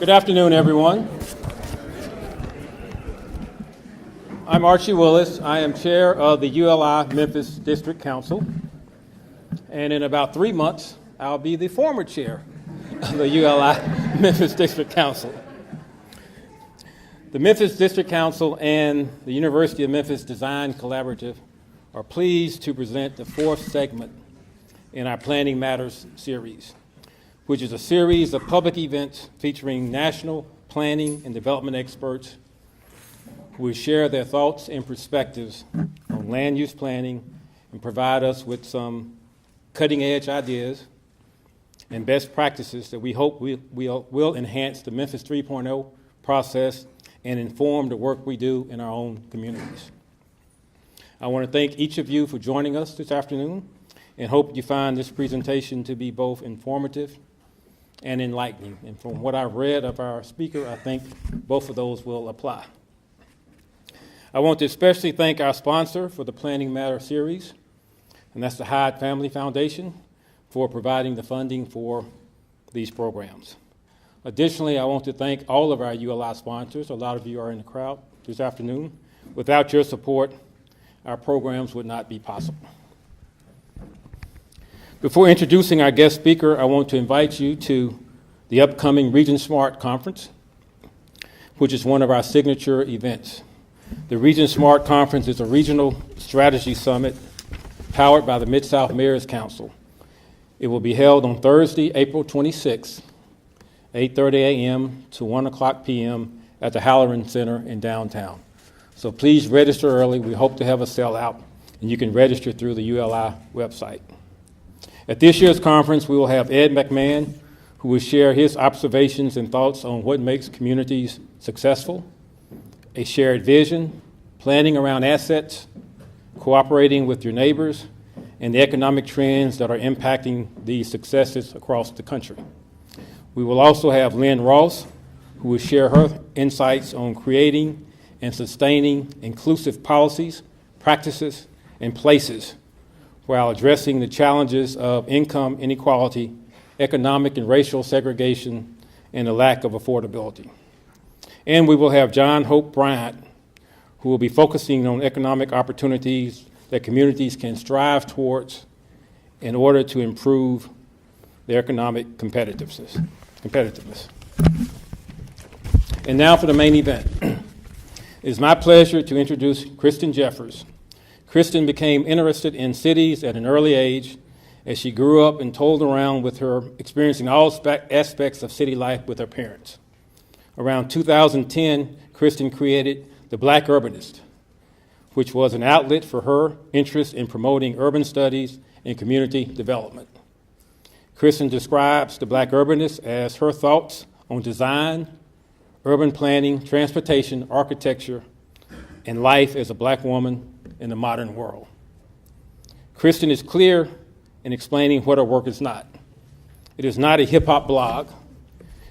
Good afternoon, everyone. I'm Archie Willis. I am chair of the ULI Memphis District Council. And in about 3 months, I'll be the former chair of the ULI Memphis District Council. The Memphis District Council and the University of Memphis Design Collaborative are pleased to present the fourth segment in our Planning Matters series, which is a series of public events featuring national planning and development experts who will share their thoughts and perspectives on land use planning and provide us with some cutting-edge ideas and best practices that we hope will enhance the Memphis 3.0 process and inform the work we do in our own communities. I want to thank each of you for joining us this afternoon and hope you find this presentation to be both informative and enlightening. And from what I've read of our speaker, I think both of those will apply. I want to especially thank our sponsor for the Planning Matter series, and that's the Hyde Family Foundation, for providing the funding for these programs. Additionally, I want to thank all of our ULI sponsors. A lot of you are in the crowd this afternoon. Without your support, our programs would not be possible. Before introducing our guest speaker, I want to invite you to the upcoming Region Smart Conference, which is one of our signature events. The Region Smart Conference is a regional strategy summit powered by the Mid-South Mayors Council. It will be held on Thursday, April 26th, 8:30 a.m. to 1 o'clock p.m. at the Halloran Center in downtown. So please register early. We hope to have a sellout, and you can register through the ULI website. At this year's conference, we will have Ed McMahon, who will share his observations and thoughts on what makes communities successful, a shared vision, planning around assets, cooperating with your neighbors, and the economic trends that are impacting these successes across the country. We will also have Lynn Ross, who will share her insights on creating and sustaining inclusive policies, practices, and places while addressing the challenges of income inequality, economic and racial segregation, and the lack of affordability. And we will have John Hope Bryant, who will be focusing on economic opportunities that communities can strive towards in order to improve their economic competitiveness. And now for the main event. It is my pleasure to introduce Kristen Jeffers. Kristen became interested in cities at an early age as she grew up and told around with her experiencing all aspects of city life with her parents. Around 2010, Kristen created The Black Urbanist, which was an outlet for her interest in promoting urban studies and community development. Kristen describes The Black Urbanist as her thoughts on design, urban planning, transportation, architecture, and life as a black woman in the modern world. Kristen is clear in explaining what her work is not. It is not a hip-hop blog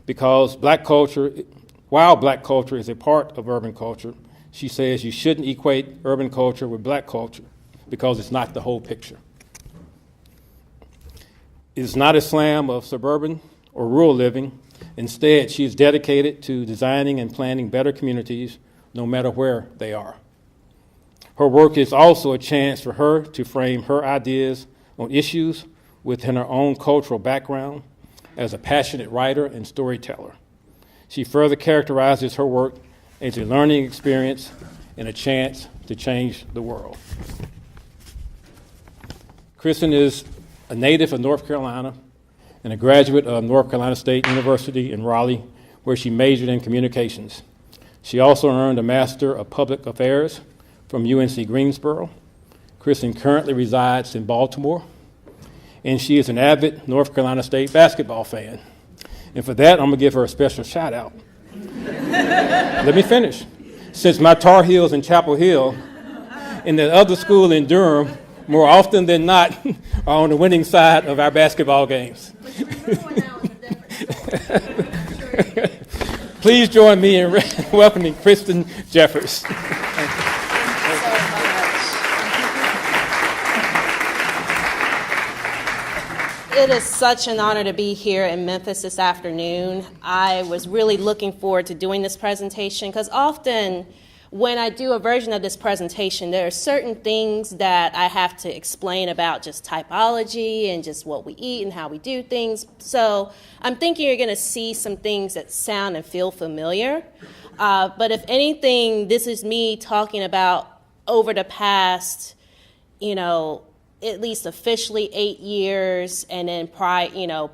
because while black culture is a part of urban culture, she says you shouldn't equate urban culture with black culture because it's not the whole picture. It is not a slam of suburban or rural living. Instead, she is dedicated to designing and planning better communities no matter where they are. Her work is also a chance for her to frame her ideas on issues within her own cultural background as a passionate writer and storyteller. She further characterizes her work as a learning experience and a chance to change the world. Kristen is a native of North Carolina and a graduate of North Carolina State University in Raleigh, where she majored in communications. She also earned a Master of Public Affairs from UNC Greensboro. Kristen currently resides in Baltimore, and she is an avid North Carolina State basketball fan. And for that, I'm going to give her a special shout out. Let me finish. Since my Tar Heels in Chapel Hill and the other school in Durham, more often than not, are on the winning side of our basketball games. Please join me in welcoming Kristen Jeffers. It is such an honor to be here in Memphis this afternoon. I was really looking forward to doing this presentation because often when I do a version of this presentation, there are certain things that I have to explain about just typology and just what we eat and how we do things. So I'm thinking you're going to see some things that sound and feel familiar. But if anything, this is me talking about over the past, at least officially 8 years, and then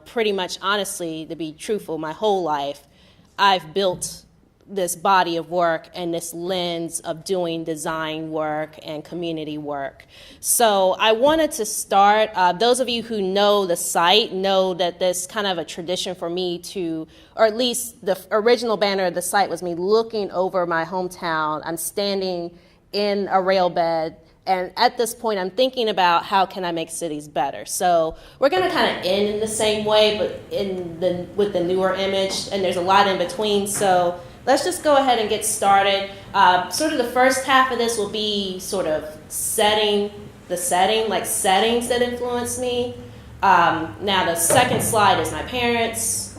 pretty much honestly, to be truthful, my whole life, I've built this body of work and this lens of doing design work and community work. So I wanted to start, those of you who know the site know that there's kind of a tradition for me to, or at least the original banner of the site was me looking over my hometown. I'm standing in a rail bed, and at this point, I'm thinking about how can I make cities better. So we're going to kind of end in the same way, but with the newer image, and there's a lot in between. So let's just go ahead and get started. Sort of the first half of this will be sort of setting the setting, like settings that influence me. Now the second slide is my parents,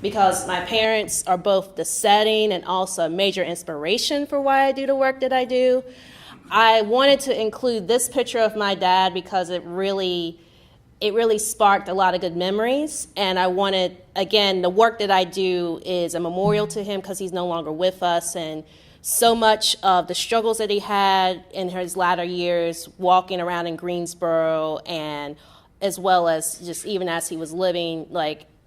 because my parents are both the setting and also a major inspiration for why I do the work that I do. I wanted to include this picture of my dad because it really sparked a lot of good memories. And I wanted, again, the work that I do is a memorial to him because he's no longer with us. And so much of the struggles that he had in his latter years, walking around in Greensboro, and as well as just even as he was living,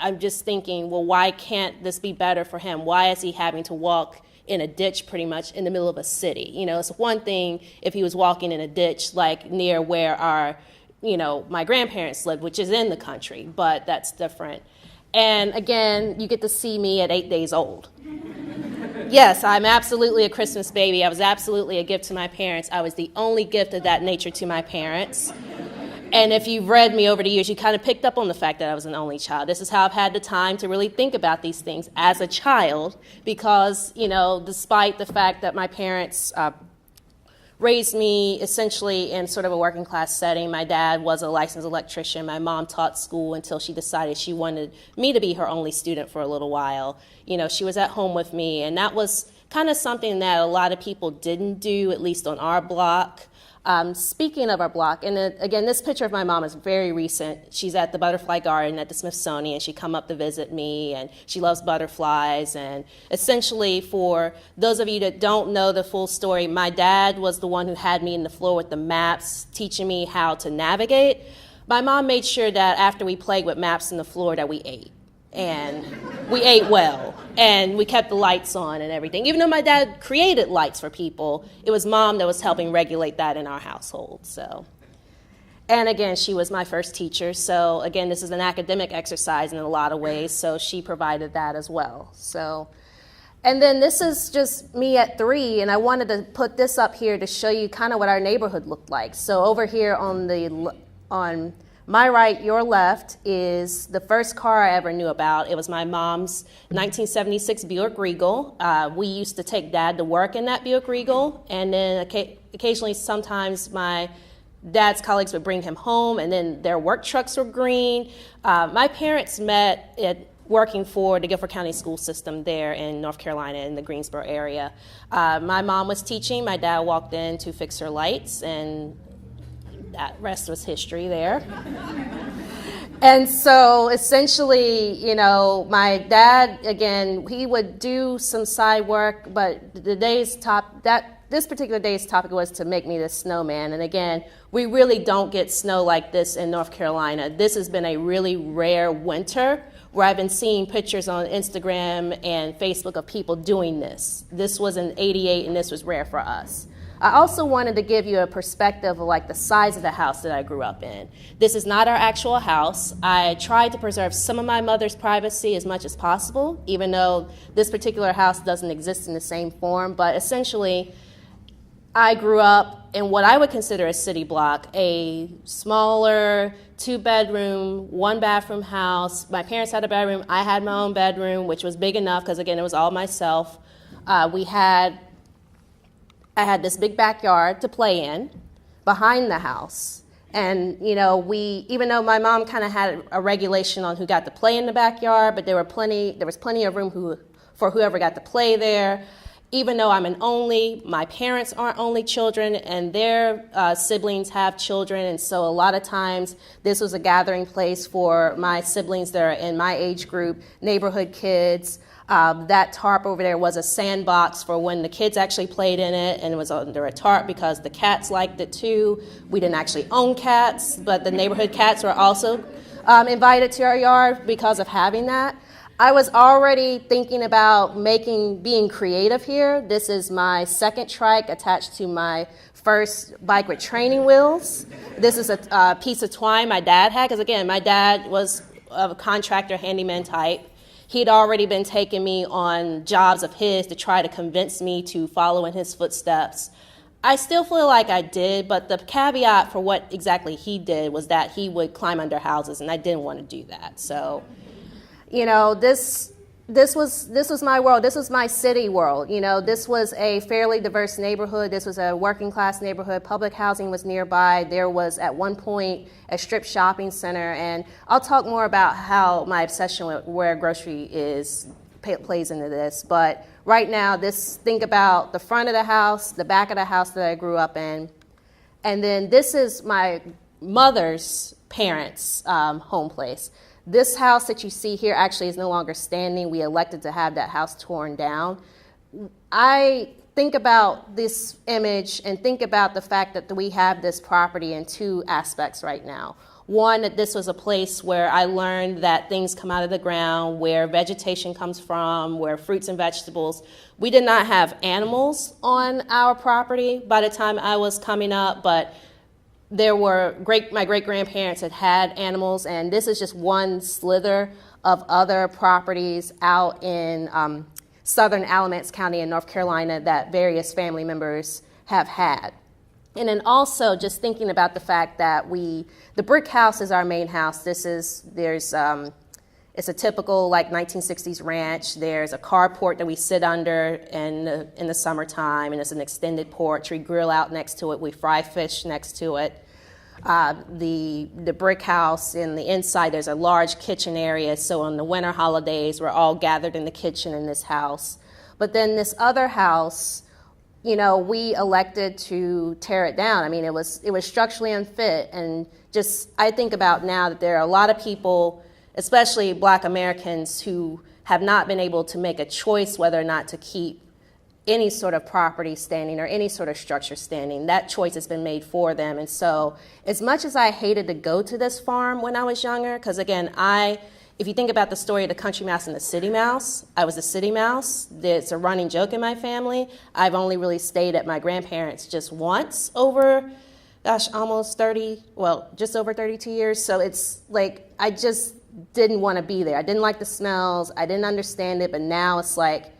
I'm just thinking, well, why can't this be better for him? Why is he having to walk in a ditch pretty much in the middle of a city? It's one thing if he was walking in a ditch like near where my grandparents lived, which is in the country, but that's different. And again, you get to see me at 8 days old. Yes, I'm absolutely a Christmas baby. I was absolutely a gift to my parents. I was the only gift of that nature to my parents. And if you've read me over the years, you kind of picked up on the fact that I was an only child. This is how I've had the time to really think about these things as a child because, despite the fact that my parents raised me essentially in sort of a working class setting. My dad was a licensed electrician. My mom taught school until she decided she wanted me to be her only student for a little while. She was at home with me, and that was kind of something that a lot of people didn't do, at least on our block. Speaking of our block, and again, this picture of my mom is very recent. She's at the Butterfly Garden at the Smithsonian. She come up to visit me, and she loves butterflies. And essentially, for those of you that don't know the full story, my dad was the one who had me in the floor with the maps, teaching me how to navigate. My mom made sure that after we played with maps in the floor that we ate. And we ate well, and we kept the lights on and everything. Even though my dad created lights for people, it was mom that was helping regulate that in our household. So, and again, she was my first teacher. So again, this is an academic exercise in a lot of ways. So she provided that as well. So, and then this is just me at 3, and I wanted to put this up here to show you kind of what our neighborhood looked like. So over here on my right, your left, is the first car I ever knew about. It was my mom's 1976 Buick Regal. We used to take Dad to work in that Buick Regal, and then occasionally, sometimes my dad's colleagues would bring him home, and then their work trucks were green. My parents met working for the Guilford County school system there in North Carolina in the Greensboro area. My mom was teaching. My dad walked in to fix her lights, and that rest was history there. And so essentially, my dad, again, he would do some side work, but this particular day's topic was to make me this snowman. And again, we really don't get snow like this in North Carolina. This has been a really rare winter where I've been seeing pictures on Instagram and Facebook of people doing this. This was in '88, and this was rare for us. I also wanted to give you a perspective of the size of the house that I grew up in. This is not our actual house. I tried to preserve some of my mother's privacy as much as possible, even though this particular house doesn't exist in the same form. But essentially, I grew up in what I would consider a city block, a smaller 2-bedroom, 1-bathroom house. My parents had a bedroom. I had my own bedroom, which was big enough because, again, it was all myself. I had this big backyard to play in behind the house. And, even though my mom kind of had a regulation on who got to play in the backyard, but there was plenty of room for whoever got to play there. Even though I'm an only, my parents aren't only children, and their siblings have children, and so a lot of times this was a gathering place for my siblings that are in my age group, neighborhood kids. That tarp over there was a sandbox for when the kids actually played in it, and it was under a tarp because the cats liked it too. We didn't actually own cats, but the neighborhood cats were also invited to our yard because of having that. I was already thinking about being creative here. This is my second trike attached to my first bike with training wheels. This is a piece of twine my dad had, because again, my dad was a contractor, handyman type. He'd already been taking me on jobs of his to try to convince me to follow in his footsteps. I still feel like I did, but the caveat for what exactly he did was that he would climb under houses, and I didn't want to do that. So, this was my world. This was my city world. This was a fairly diverse neighborhood. This was a working class neighborhood. Public housing was nearby. There was at one point a strip shopping center, and I'll talk more about how my obsession with where grocery plays into this. But right now, think about the front of the house, the back of the house that I grew up in, and then this is my mother's parents' home place. This house that you see here actually is no longer standing. We elected to have that house torn down. I think about this image and think about the fact that we have this property in two aspects right now. One, that this was a place where I learned that things come out of the ground, where vegetation comes from, where fruits and vegetables. We did not have animals on our property by the time I was coming up, but my great-grandparents had animals, and this is just one slither of other properties out in southern Alamance County in North Carolina that various family members have had. And then also just thinking about the fact that the brick house is our main house. It's a typical 1960s ranch. There's a carport that we sit under in the summertime, and it's an extended porch. We grill out next to it. We fry fish next to it. The brick house, in the inside, there's a large kitchen area. So on the winter holidays, we're all gathered in the kitchen in this house. But then this other house, we elected to tear it down. I mean, it was structurally unfit, and I think about now that there are a lot of people, especially Black Americans, who have not been able to make a choice whether or not to keep any sort of property standing or any sort of structure standing. That choice has been made for them. And so as much as I hated to go to this farm when I was younger, because again, if you think about the story of the country mouse and the city mouse, I was a city mouse. It's a running joke in my family. I've only really stayed at my grandparents' just once over, just over 32 years. So it's like, I just didn't want to be there. I didn't like the smells. I didn't understand it. But now it's like,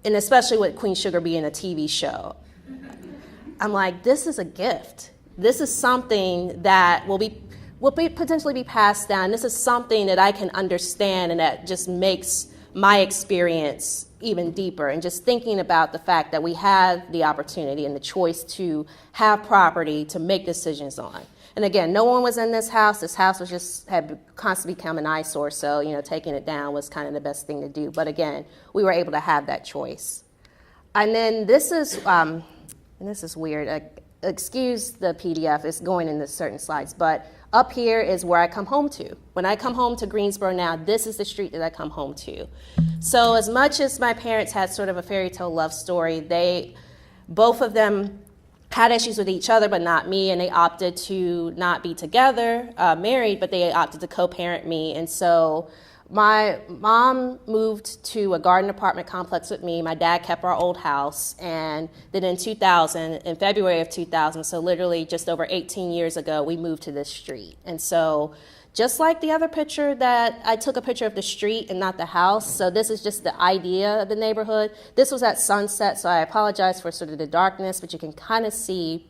and especially with Queen Sugar being a TV show, I'm like, this is a gift. This is something that will potentially be passed down. This is something that I can understand, and that just makes my experience even deeper. And just thinking about the fact that we have the opportunity and the choice to have property to make decisions on. And again, no one was in this house. This house had constantly become an eyesore, so taking it down was kind of the best thing to do. But again, we were able to have that choice. And then this is weird. Excuse the PDF, it's going into certain slides, but up here is where I come home to. When I come home to Greensboro now, this is the street that I come home to. So as much as my parents had sort of a fairy tale love story, both of them had issues with each other, but not me, and they opted to not be together, married, but they opted to co-parent me. And so my mom moved to a garden apartment complex with me. My dad kept our old house, and then in February of 2000, so literally just over 18 years ago, we moved to this street. And so just like the other picture that I took a picture of the street and not the house, so this is just the idea of the neighborhood. This was at sunset, so I apologize for sort of the darkness, but you can kind of see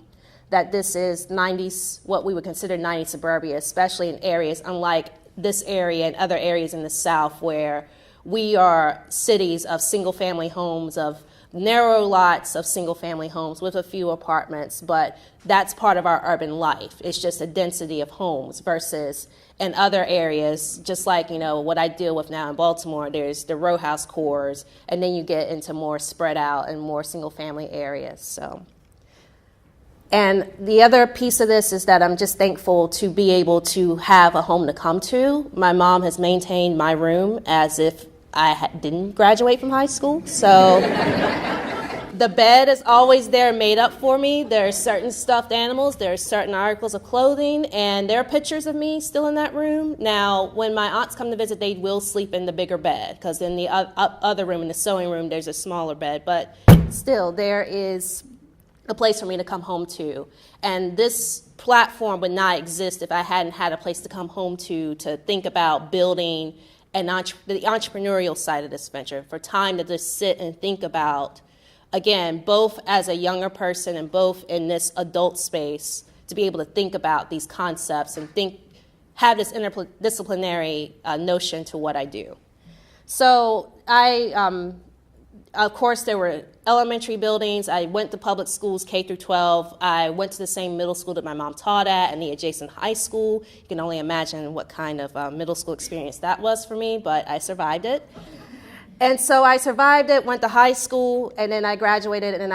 that this is 90s, what we would consider 90s suburbia, especially in areas unlike this area and other areas in the South where we are cities of single-family homes, of narrow lots of single-family homes with a few apartments, but that's part of our urban life. It's just a density of homes versus in other areas, just like, what I deal with now in Baltimore, there's the row house cores, and then you get into more spread out and more single-family areas. So, and the other piece of this is that I'm just thankful to be able to have a home to come to. My mom has maintained my room as if I didn't graduate from high school, so the bed is always there made up for me. There are certain stuffed animals, there are certain articles of clothing, and there are pictures of me still in that room. Now, when my aunts come to visit, they will sleep in the bigger bed, because in the other room, in the sewing room, there's a smaller bed, but still, there is a place for me to come home to. And this platform would not exist if I hadn't had a place to come home to think about building the entrepreneurial side of this venture, for time to just sit and think about, again, both as a younger person and both in this adult space, to be able to think about these concepts and have this interdisciplinary notion to what I do. So of course, there were elementary buildings. I went to public schools, K through 12. I went to the same middle school that my mom taught at and the adjacent high school. You can only imagine what kind of middle school experience that was for me, but I survived it. And so I survived it, went to high school, and then I graduated, and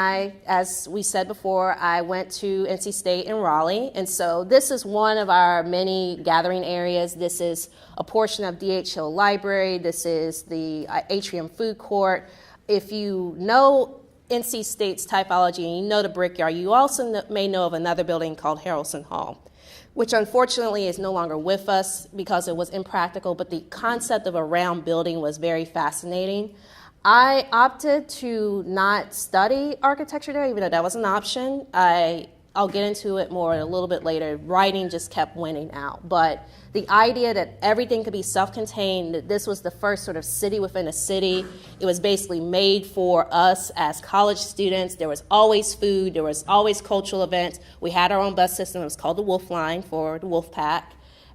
as we said before, I went to NC State in Raleigh. And so this is one of our many gathering areas. This is a portion of D.H. Hill Library. This is the Atrium Food Court. If you know NC State's typology and you know the Brickyard, you also may know of another building called Harrelson Hall, which unfortunately is no longer with us because it was impractical, but the concept of a round building was very fascinating. I opted to not study architecture there, even though that was an option. I'll get into it more a little bit later. Writing just kept winning out. But the idea that everything could be self-contained, that this was the first sort of city within a city. It was basically made for us as college students. There was always food. There was always cultural events. We had our own bus system. It was called the Wolf Line for the Wolf Pack.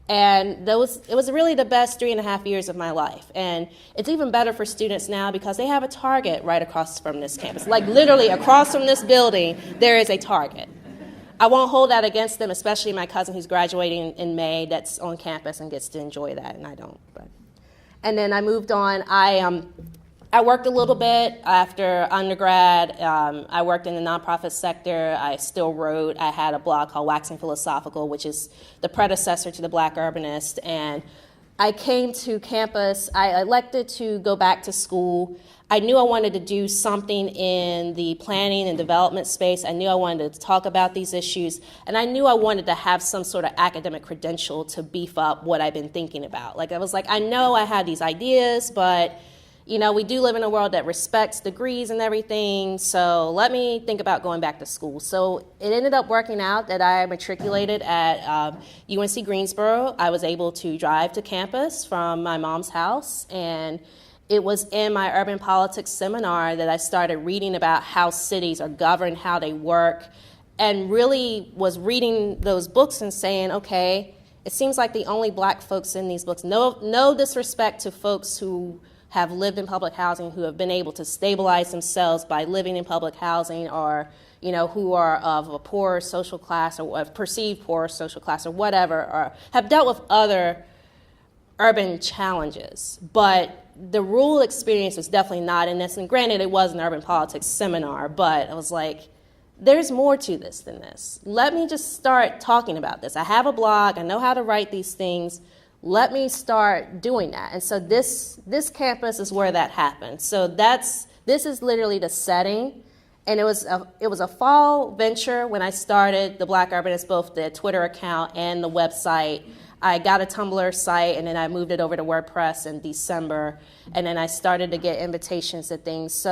And it was really the best 3.5 years of my life. And it's even better for students now because they have a Target right across from this campus. Like literally across from this building, there is a Target. I won't hold that against them, especially my cousin who's graduating in May that's on campus and gets to enjoy that, and I don't. And then I moved on. I worked a little bit after undergrad. I worked in the nonprofit sector. I still wrote. I had a blog called Waxing Philosophical, which is the predecessor to the Black Urbanist. And I came to campus. I elected to go back to school. I knew I wanted to do something in the planning and development space. I knew I wanted to talk about these issues. And I knew I wanted to have some sort of academic credential to beef up what I've been thinking about. Like, I was like, I know I had these ideas, but we do live in a world that respects degrees and everything, so let me think about going back to school. So it ended up working out that I matriculated at UNC Greensboro. I was able to drive to campus from my mom's house, and it was in my urban politics seminar that I started reading about how cities are governed, how they work, and really was reading those books and saying, okay, it seems like the only black folks in these books, no disrespect to folks who have lived in public housing, who have been able to stabilize themselves by living in public housing, or who are of a poorer social class or a perceived poorer social class or whatever, or have dealt with other urban challenges. But the rural experience was definitely not in this. And granted, it was an urban politics seminar, but I was like, there's more to this than this. Let me just start talking about this. I have a blog. I know how to write these things. Let me start doing that. And so this campus is where that happened. So this is literally the setting. And it was a fall venture when I started the Black Urbanist, both the Twitter account and the website. I got a Tumblr site, and then I moved it over to WordPress in December. And then I started to get invitations to things.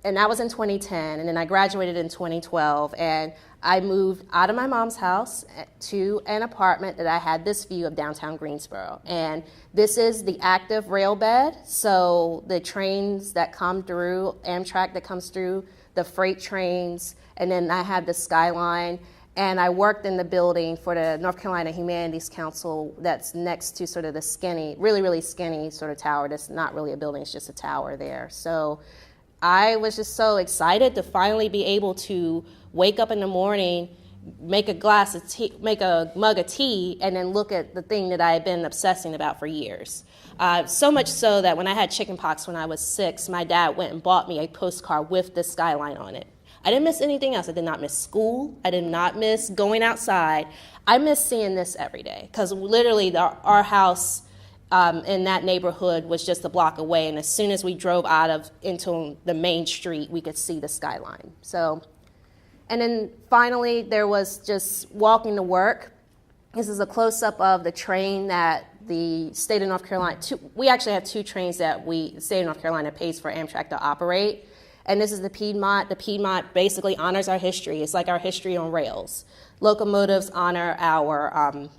And that was in 2010, and then I graduated in 2012, and I moved out of my mom's house to an apartment that I had this view of downtown Greensboro. And this is the active rail bed, so the trains that come through, Amtrak that comes through, the freight trains, and then I have the skyline. And I worked in the building for the North Carolina Humanities Council that's next to sort of the skinny, really, really skinny sort of tower. That's not really a building, it's just a tower there. So I was just so excited to finally be able to wake up in the morning, make a glass of tea, make a mug of tea, and then look at the thing that I had been obsessing about for years. So much so that when I had chickenpox when I was 6, my dad went and bought me a postcard with this skyline on it. I didn't miss anything else. I did not miss school. I did not miss going outside. I miss seeing this every day because literally our house in that neighborhood was just a block away, and as soon as we drove into the main street, we could see the skyline. So, and then finally, there was just walking to work. This is a close-up of the train that the state of North Carolina, we actually have 2 trains that the state of North Carolina pays for Amtrak to operate. And this is the Piedmont. The Piedmont basically honors our history. It's like our history on rails. Locomotives honor our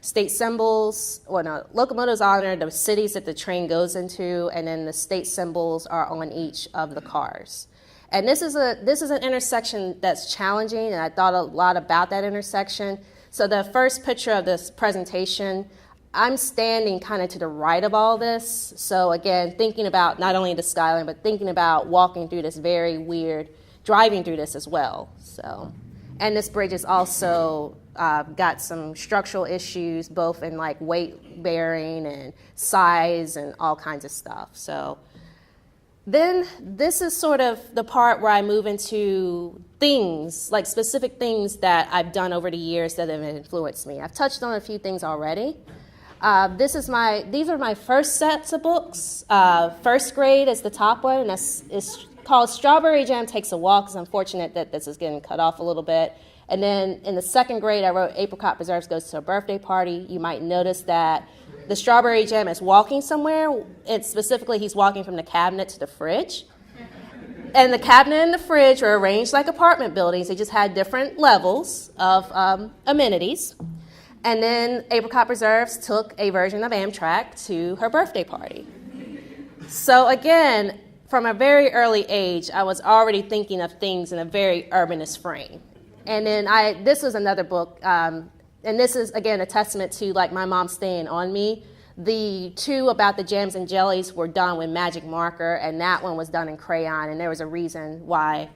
state symbols. Locomotives honor the cities that the train goes into, and then the state symbols are on each of the cars. And this is an intersection that's challenging, and I thought a lot about that intersection. So the first picture of this presentation, I'm standing kind of to the right of all this. So again, thinking about not only the skyline, but thinking about walking through this very weird, driving through this as well. So, and this bridge is also got some structural issues, both in like weight bearing and size and all kinds of stuff. So then this is sort of the part where I move into things, like specific things that I've done over the years that have influenced me. I've touched on a few things already. These are my first sets of books. First grade is the top one, and it's called Strawberry Jam Takes a Walk. It's unfortunate that this is getting cut off a little bit. And then in the second grade, I wrote Apricot Preserves Goes to a Birthday Party. You might notice that the Strawberry Jam is walking somewhere. And specifically, he's walking from the cabinet to the fridge. And the cabinet and the fridge were arranged like apartment buildings. They just had different levels of amenities. And then Apricot Preserves took a version of Amtrak to her birthday party. So again, from a very early age, I was already thinking of things in a very urbanist frame. And then this was another book, and this is, again, a testament to like my mom staying on me. The 2 about the jams and jellies were done with magic marker, and that one was done in crayon, and there was a reason why.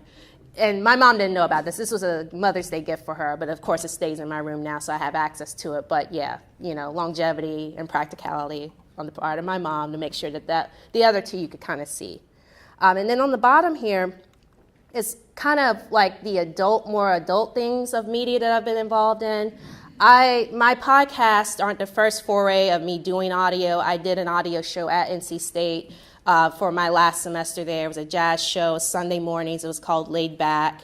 And my mom didn't know about this. This was a Mother's Day gift for her, but of course it stays in my room now, so I have access to it. But yeah, longevity and practicality on the part of my mom to make sure that the other 2 you could kind of see. And then on the bottom here is kind of like the more adult things of media that I've been involved in. My podcasts aren't the first foray of me doing audio. I did an audio show at NC State for my last semester there. It was a jazz show, Sunday mornings. It was called Laid Back.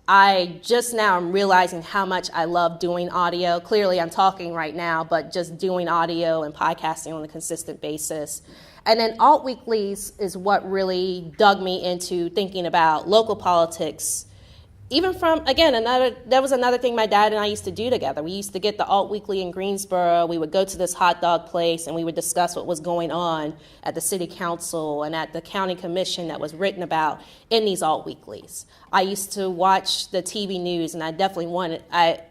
I just now am realizing how much I love doing audio. Clearly, I'm talking right now, but just doing audio and podcasting on a consistent basis. And then Alt Weeklies is what really dug me into thinking about local politics. Even from, again, that was another thing my dad and I used to do together. We used to get the Alt Weekly in Greensboro. We would go to this hot dog place, and we would discuss what was going on at the city council and at the county commission that was written about in these Alt Weeklies. I used to watch the TV news, and I definitely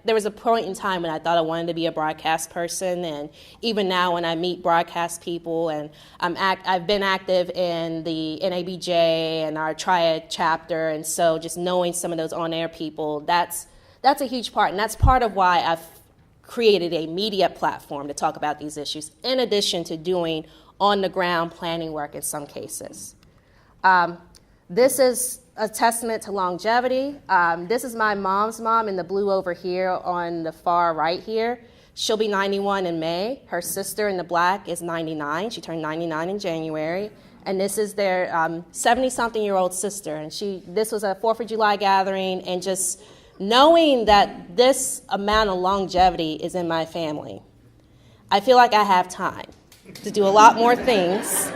there was a point in time when I thought I wanted to be a broadcast person, and even now when I meet broadcast people, and I've been active in the NABJ and our Triad chapter, and so just knowing some of those on-air people, that's a huge part, and that's part of why I've created a media platform to talk about these issues, in addition to doing on-the-ground planning work in some cases. This is a testament to longevity. This is my mom's mom in the blue over here on the far right here. She'll be 91 in May. Her sister in the black is 99. She turned 99 in January. And this is their 70-something-year-old sister. And this was a 4th of July gathering, and just knowing that this amount of longevity is in my family, I feel like I have time to do a lot more things.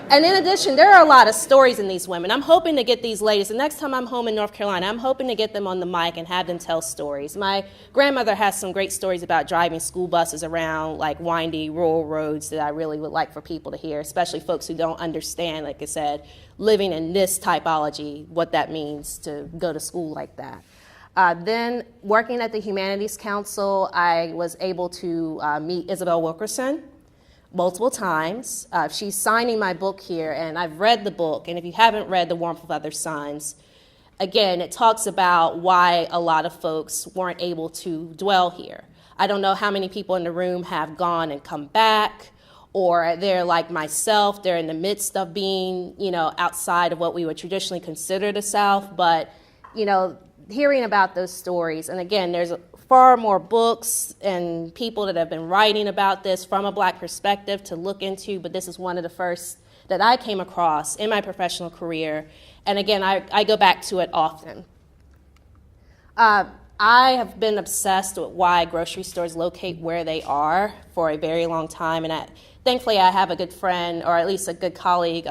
And in addition, there are a lot of stories in these women. I'm hoping to get these ladies, the next time I'm home in North Carolina, I'm hoping to get them on the mic and have them tell stories. My grandmother has some great stories about driving school buses around like windy rural roads that I really would like for people to hear, especially folks who don't understand, like I said, living in this typology, what that means to go to school like that. Then working at the Humanities Council, I was able to meet Isabel Wilkerson multiple times. She's signing my book here, and I've read the book. And if you haven't read The Warmth of Other Suns, again, it talks about why a lot of folks weren't able to dwell here. I don't know how many people in the room have gone and come back, or they're like myself, they're in the midst of being, outside of what we would traditionally consider the South, but, hearing about those stories. And again, there's far more books and people that have been writing about this from a Black perspective to look into, but this is one of the first that I came across in my professional career. And again, I go back to it often. I have been obsessed with why grocery stores locate where they are for a very long time, and thankfully I have a good friend, or at least a good colleague,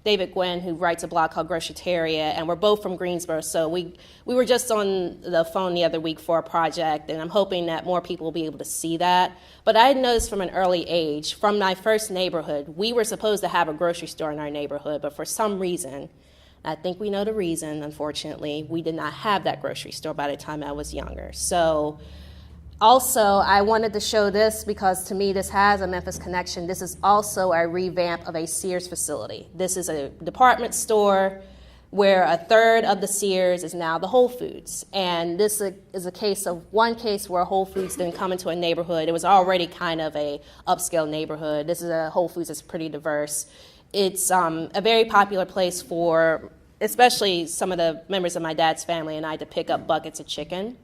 David Gwynn, who writes a blog called Grocerytaria, and we're both from Greensboro, so we were just on the phone the other week for a project, and I'm hoping that more people will be able to see that. But I had noticed from an early age, from my first neighborhood, we were supposed to have a grocery store in our neighborhood, but for some reason, I think we know the reason, unfortunately, we did not have that grocery store by the time I was younger. So also, I wanted to show this because to me this has a Memphis connection. This is also a revamp of a Sears facility. This is a department store where a third of the Sears is now the Whole Foods. And this is a case of one case where Whole Foods didn't come into a neighborhood. It was already kind of a upscale neighborhood. This is a Whole Foods that's pretty diverse. It's a very popular place for, especially some of the members of my dad's family and I, to pick up buckets of chicken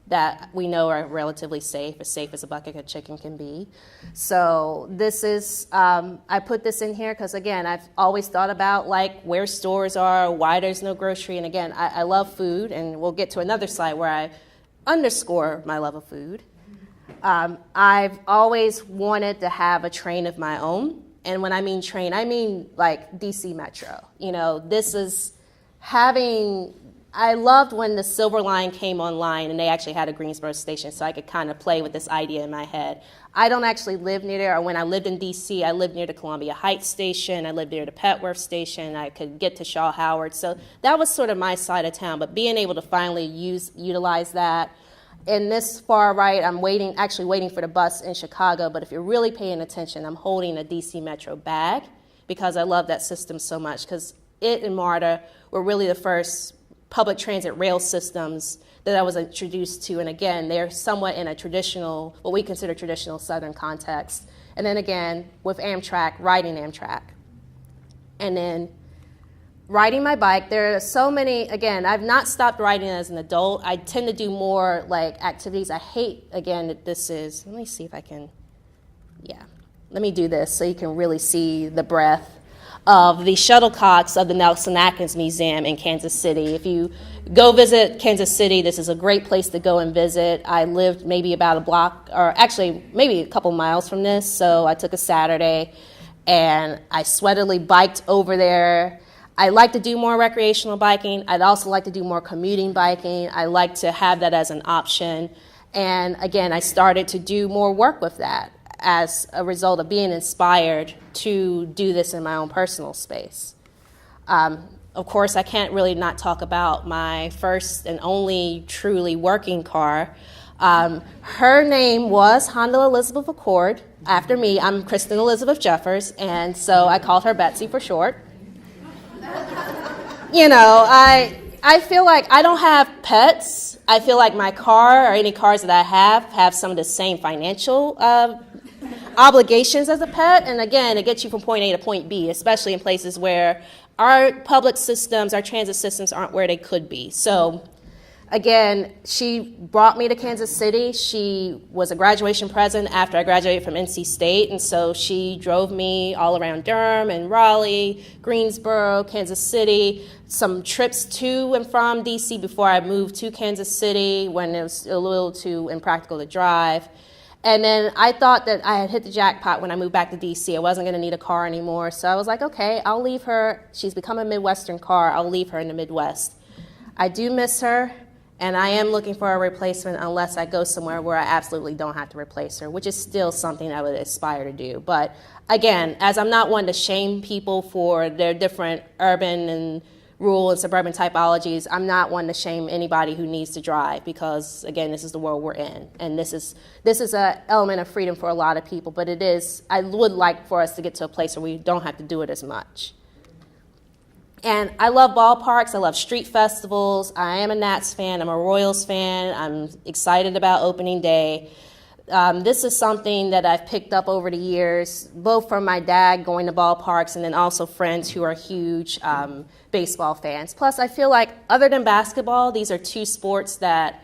that we know are relatively safe as a bucket of chicken can be. So this is, I put this in here because, again, I've always thought about where stores are, why there's no grocery. And again, I love food, and we'll get to another slide where I underscore my love of food. I've always wanted to have a train of my own. And when I mean train, I mean DC Metro. This is I loved when the Silver Line came online and they actually had a Greensboro station, so I could kind of play with this idea in my head. I don't actually live near there. Or when I lived in DC, I lived near the Columbia Heights station. I lived near the Petworth station. I could get to Shaw Howard. So that was sort of my side of town. But being able to finally utilize that. In this far right, I'm actually waiting for the bus in Chicago, but if you're really paying attention, I'm holding a DC Metro bag because I love that system so much, because it and MARTA were really the first public transit rail systems that I was introduced to, and again, they're somewhat in a traditional, what we consider traditional Southern context. And then again, with Amtrak, riding Amtrak. And then riding my bike, there are so many, again, I've not stopped riding as an adult. I tend to do more activities. I hate, again, that this is, let me see if I can, let me do this so you can really see the breadth of the shuttlecocks of the Nelson Atkins Museum in Kansas City. If you go visit Kansas City, this is a great place to go and visit. I lived maybe about a block, or actually maybe a couple miles from this, so I took a Saturday and I sweatily biked over there. I like to do more recreational biking. I'd also like to do more commuting biking. I like to have that as an option. And again, I started to do more work with that as a result of being inspired to do this in my own personal space. Of course, I can't really not talk about my first and only truly working car. Her name was Honda Elizabeth Accord. After me, I'm Kristen Elizabeth Jeffers, and so I called her Betsy for short. I feel like I don't have pets. I feel like my car, or any cars that I have some of the same financial obligations as a pet. And again, it gets you from point A to point B, especially in places where our public systems, our transit systems aren't where they could be. So again, she brought me to Kansas City. She was a graduation present after I graduated from NC State, and so she drove me all around Durham and Raleigh, Greensboro, Kansas City, some trips to and from DC before I moved to Kansas City when it was a little too impractical to drive. And then I thought that I had hit the jackpot when I moved back to DC. I wasn't going to need a car anymore, so I was like, okay, I'll leave her. She's become a Midwestern car. I'll leave her in the Midwest. I do miss her. And I am looking for a replacement unless I go somewhere where I absolutely don't have to replace her, which is still something I would aspire to do. But again, as I'm not one to shame people for their different urban and rural and suburban typologies, I'm not one to shame anybody who needs to drive because, again, this is the world we're in. And this is an element of freedom for a lot of people, but I would like for us to get to a place where we don't have to do it as much. And I love ballparks. I love street festivals. I am a Nats fan. I'm a Royals fan. I'm excited about opening day. This is something that I've picked up over the years, both from my dad going to ballparks and then also friends who are huge baseball fans. Plus, I feel like other than basketball, these are two sports that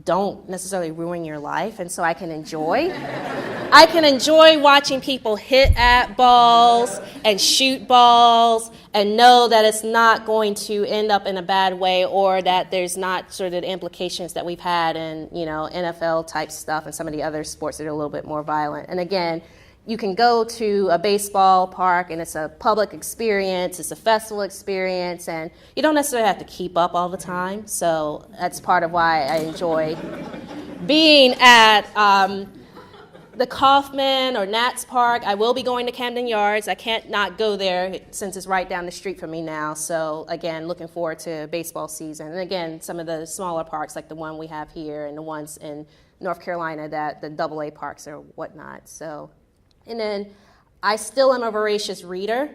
don't necessarily ruin your life, and so I can enjoy. I can enjoy watching people hit at balls and shoot balls and know that it's not going to end up in a bad way or that there's not sort of the implications that we've had in, NFL type stuff and some of the other sports that are a little bit more violent. And again, you can go to a baseball park and it's a public experience, it's a festival experience, and you don't necessarily have to keep up all the time. So that's part of why I enjoy being at the Kauffman or Nats Park. I will be going to Camden Yards. I can't not go there since it's right down the street from me now. So again, looking forward to baseball season. And again, some of the smaller parks like the one we have here and the ones in North Carolina, that the AA parks or whatnot. So. And then I still am a voracious reader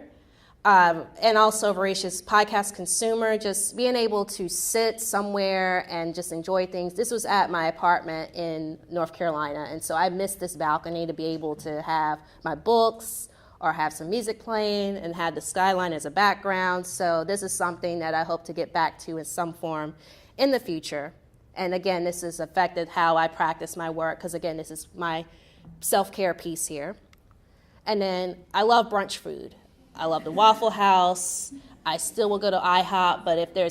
and also a voracious podcast consumer, just being able to sit somewhere and just enjoy things. This was at my apartment in North Carolina, and so I missed this balcony to be able to have my books or have some music playing and have the skyline as a background. So this is something that I hope to get back to in some form in the future. And again, this has affected how I practice my work because, again, this is my self-care piece here. And then I love brunch food. I love the Waffle House. I still will go to IHOP, but if there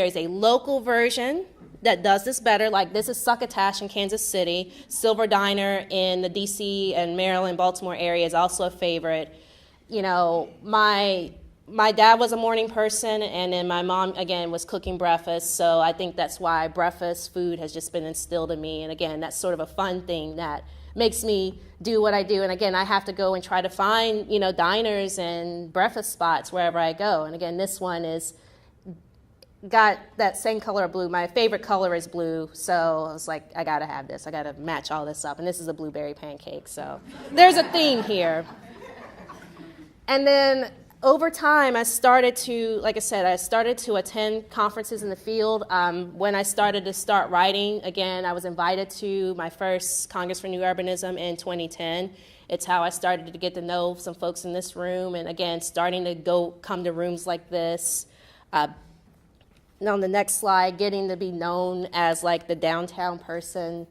is a local version that does this better, like this is Succotash in Kansas City, Silver Diner in the D.C. and Maryland, Baltimore area is also a favorite. My dad was a morning person, and then my mom, again, was cooking breakfast, so I think that's why breakfast food has just been instilled in me. And again, that's sort of a fun thing that makes me do what I do. And again, I have to go and try to find, diners and breakfast spots wherever I go. And again, this one is got that same color of blue. My favorite color is blue, so I was like, I gotta have this. I gotta match all this up. And this is a blueberry pancake, so there's a theme here. And then over time, I started to attend conferences in the field. When I started to writing, again, I was invited to my first Congress for New Urbanism in 2010. It's how I started to get to know some folks in this room, and again, starting to come to rooms like this. And on the next slide, getting to be known as like the downtown person.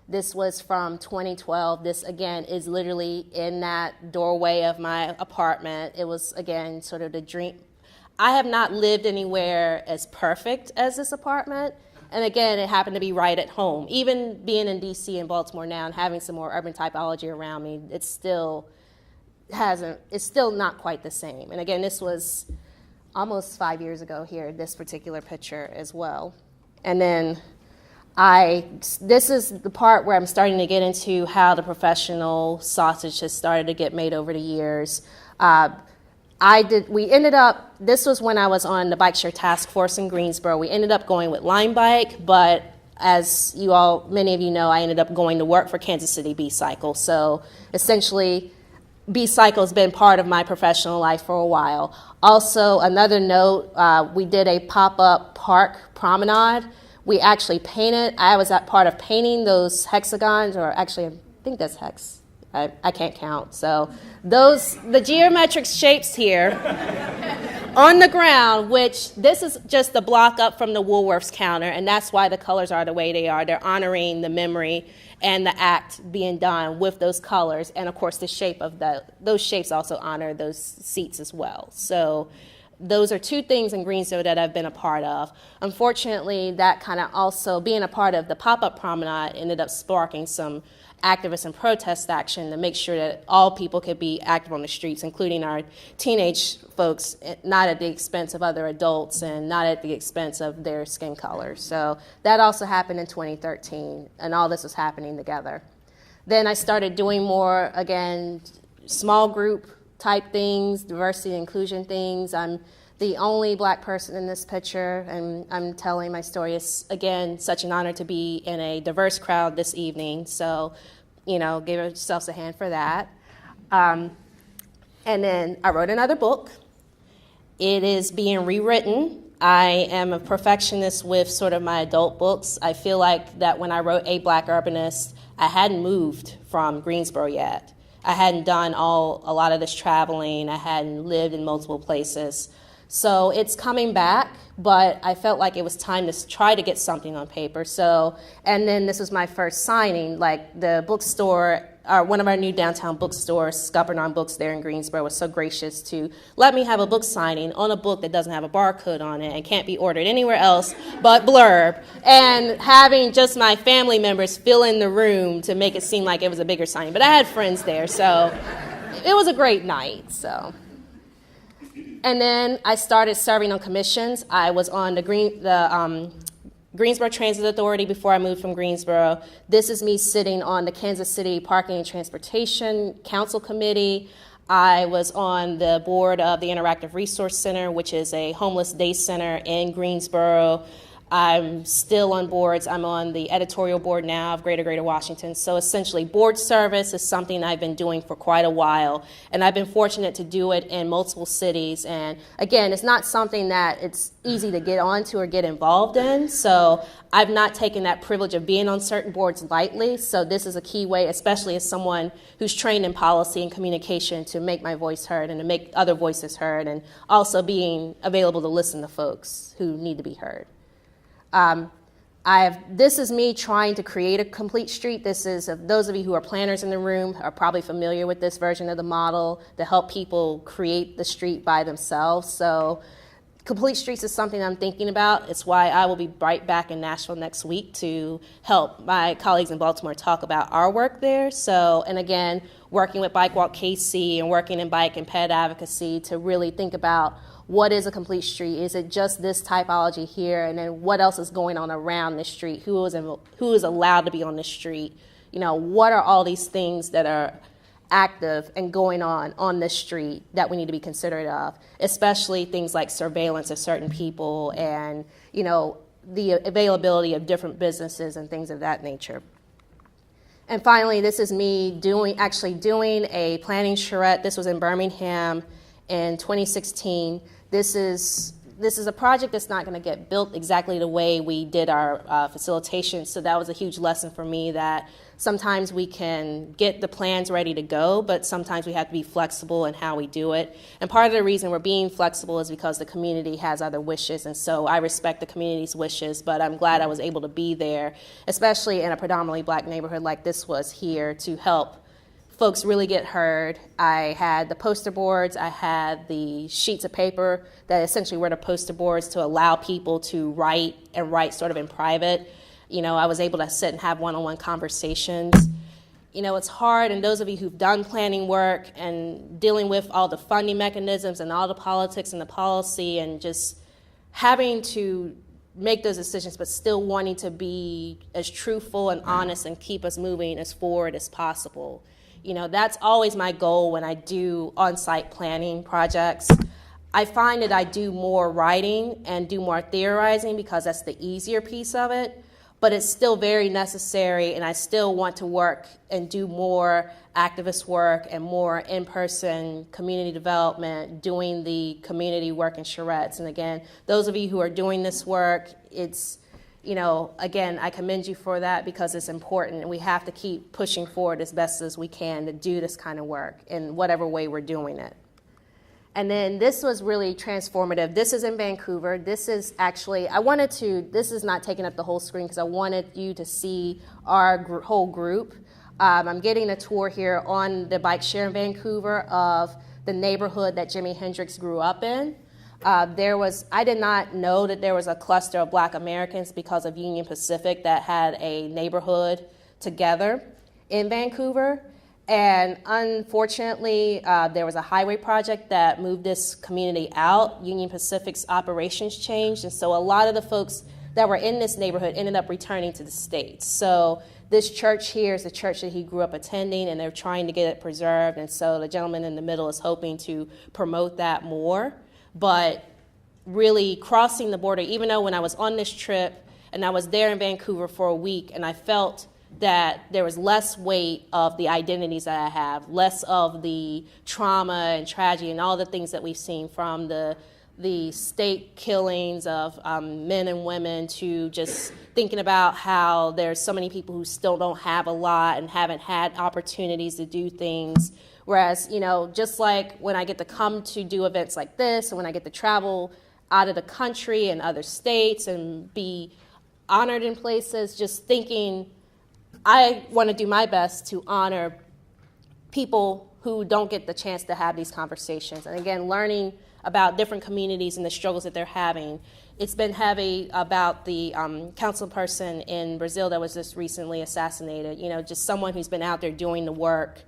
This was from 2012. This, again, is literally in that doorway of my apartment. It was, again, sort of the dream. I have not lived anywhere as perfect as this apartment. And again, it happened to be right at home. Even being in D.C. and Baltimore now and having some more urban typology around me, it's still not quite the same. And again, this was almost 5 years ago here, this particular picture as well. And then this is the part where I'm starting to get into how the professional sausage has started to get made over the years. This was when I was on the bike share task force in Greensboro. We ended up going with Line Bike, but as many of you know, I ended up going to work for Kansas City B-Cycle. So essentially, B-Cycle has been part of my professional life for a while. Also, another note, we did a pop-up park promenade. We actually painted. I was part of painting those hexagons, or actually, I think that's hex. I can't count. So the geometric shapes here on the ground, which this is just the block up from the Woolworths counter, and that's why the colors are the way they are. They're honoring the memory and the act being done with those colors, and of course the shape of those shapes also honor those seats as well. So those are two things in Greensboro that I've been a part of. Unfortunately, that kind of also, being a part of the pop-up promenade, ended up sparking some activist and protest action to make sure that all people could be active on the streets, including our teenage folks, not at the expense of other adults and not at the expense of their skin color. So that also happened in 2013, and all this was happening together. Then I started doing more, again, small group type things, diversity and inclusion things. I'm the only Black person in this picture, and I'm telling my story. It's, again, such an honor to be in a diverse crowd this evening. So, give yourselves a hand for that. And then I wrote another book. It is being rewritten. I am a perfectionist with sort of my adult books. I feel like that when I wrote A Black Urbanist, I hadn't moved from Greensboro yet. I hadn't done a lot of this traveling. I hadn't lived in multiple places. So it's coming back, but I felt like it was time to try to get something on paper. So, and then this was my first signing. Like the bookstore, one of our new downtown bookstores, Scuppernong Books there in Greensboro, was so gracious to let me have a book signing on a book that doesn't have a barcode on it and can't be ordered anywhere else but Blurb. And having just my family members fill in the room to make it seem like it was a bigger signing. But I had friends there, so it was a great night. So. And then I started serving on commissions. I was on the Greensboro Transit Authority before I moved from Greensboro. This is me sitting on the Kansas City Parking and Transportation Council Committee. I was on the board of the Interactive Resource Center, which is a homeless day center in Greensboro. I'm still on boards. I'm on the editorial board now of Greater Washington. So essentially, board service is something I've been doing for quite a while, and I've been fortunate to do it in multiple cities. And again, it's not something that it's easy to get onto or get involved in, so I've not taken that privilege of being on certain boards lightly. So this is a key way, especially as someone who's trained in policy and communication, to make my voice heard and to make other voices heard, and also being available to listen to folks who need to be heard. This is me trying to create a complete street. This is, those of you who are planners in the room are probably familiar with this version of the model to help people create the street by themselves. So complete streets is something I'm thinking about. It's why I will be right back in Nashville next week to help my colleagues in Baltimore talk about our work there. So, and again, working with Bike Walk KC and working in bike and ped advocacy to really think about what is a complete street? Is it just this typology here? And then what else is going on around the street? Who is allowed to be on the street? What are all these things that are active and going on this street that we need to be considerate of, especially things like surveillance of certain people and, the availability of different businesses and things of that nature. And finally, this is me doing a planning charrette. This was in Birmingham in 2016. This is a project that's not going to get built exactly the way we did our facilitation, so that was a huge lesson for me that sometimes we can get the plans ready to go, but sometimes we have to be flexible in how we do it. And part of the reason we're being flexible is because the community has other wishes, and so I respect the community's wishes, but I'm glad I was able to be there, especially in a predominantly Black neighborhood like this was here, to help folks really get heard. I had the poster boards, I had the sheets of paper that essentially were the poster boards to allow people to write sort of in private. I was able to sit and have one-on-one conversations. It's hard, and those of you who've done planning work and dealing with all the funding mechanisms and all the politics and the policy and just having to make those decisions but still wanting to be as truthful and honest and keep us moving as forward as possible. That's always my goal when I do on-site planning projects. I find that I do more writing and do more theorizing because that's the easier piece of it, but it's still very necessary, and I still want to work and do more activist work and more in-person community development, doing the community work in charrettes. And again, those of you who are doing this work, it's again, I commend you for that because it's important, and we have to keep pushing forward as best as we can to do this kind of work in whatever way we're doing it. And then this was really transformative. This is in Vancouver. This is actually, this is not taking up the whole screen because I wanted you to see our whole group. I'm getting a tour here on the bike share in Vancouver of the neighborhood that Jimi Hendrix grew up in. I did not know that there was a cluster of Black Americans because of Union Pacific that had a neighborhood together in Vancouver. And unfortunately, there was a highway project that moved this community out. Union Pacific's operations changed, and so a lot of the folks that were in this neighborhood ended up returning to the States. So this church here is the church that he grew up attending, and they're trying to get it preserved. And so the gentleman in the middle is hoping to promote that more. But really crossing the border, even though when I was on this trip and I was there in Vancouver for a week, and I felt that there was less weight of the identities that I have, less of the trauma and tragedy and all the things that we've seen, from the state killings of men and women to just thinking about how there's so many people who still don't have a lot and haven't had opportunities to do things. Whereas, just like when I get to come to do events like this, and when I get to travel out of the country and other states and be honored in places, just thinking I want to do my best to honor people who don't get the chance to have these conversations. And again, learning about different communities and the struggles that they're having. It's been heavy about the council person in Brazil that was just recently assassinated, just someone who's been out there doing the work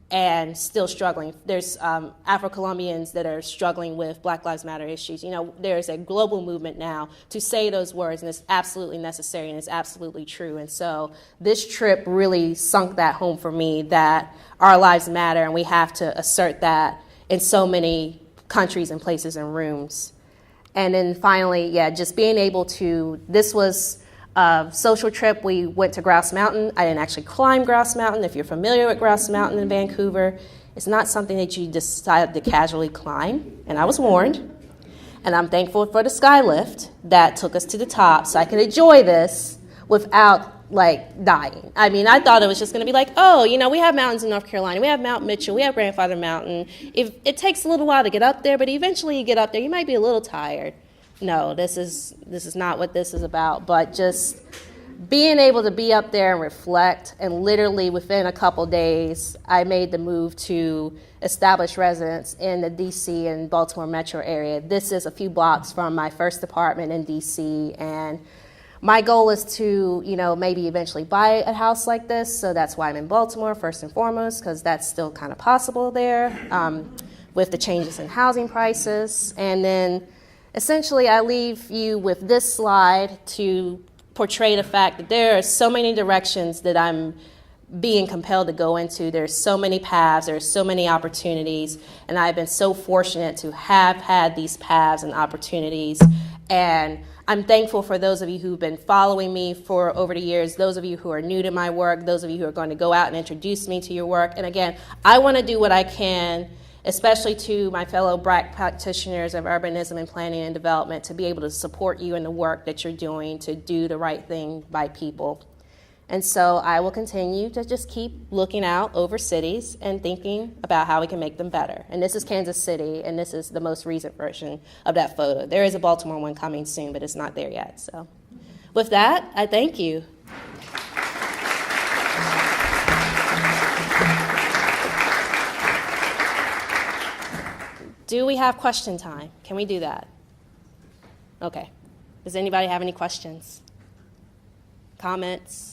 and still struggling. There's Afro-Colombians that are struggling with Black Lives Matter issues. There's a global movement now to say those words, and it's absolutely necessary and it's absolutely true. And so this trip really sunk that home for me, that our lives matter, and we have to assert that in so many countries and places and rooms. And then finally, just being able to, this was a social trip. We went to Grouse Mountain. I didn't actually climb Grouse Mountain. If you're familiar with Grouse Mountain in Vancouver, it's not something that you decide to casually climb, and I was warned. And I'm thankful for the sky lift that took us to the top so I could enjoy this without dying. I mean, I thought it was just going to be like, we have mountains in North Carolina. We have Mount Mitchell. We have Grandfather Mountain. It takes a little while to get up there, but eventually you get up there, you might be a little tired. No, this is not what this is about, but just being able to be up there and reflect. And literally within a couple days, I made the move to establish residence in the D.C. and Baltimore metro area. This is a few blocks from my first apartment in D.C., and my goal is to, maybe eventually buy a house like this. So that's why I'm in Baltimore first and foremost, because that's still kind of possible there with the changes in housing prices. And then essentially I leave you with this slide to portray the fact that there are so many directions that I'm being compelled to go into. There's so many paths, there's so many opportunities, and I've been so fortunate to have had these paths and opportunities. And I'm thankful for those of you who've been following me for over the years, those of you who are new to my work, those of you who are going to go out and introduce me to your work. And again, I want to do what I can, especially to my fellow Black practitioners of urbanism and planning and development, to be able to support you in the work that you're doing to do the right thing by people. And so I will continue to just keep looking out over cities and thinking about how we can make them better. And this is Kansas City, and this is the most recent version of that photo. There is a Baltimore one coming soon, but it's not there yet. So with that, I thank you. Do we have question time? Can we do that? Okay. Does anybody have any questions? Comments?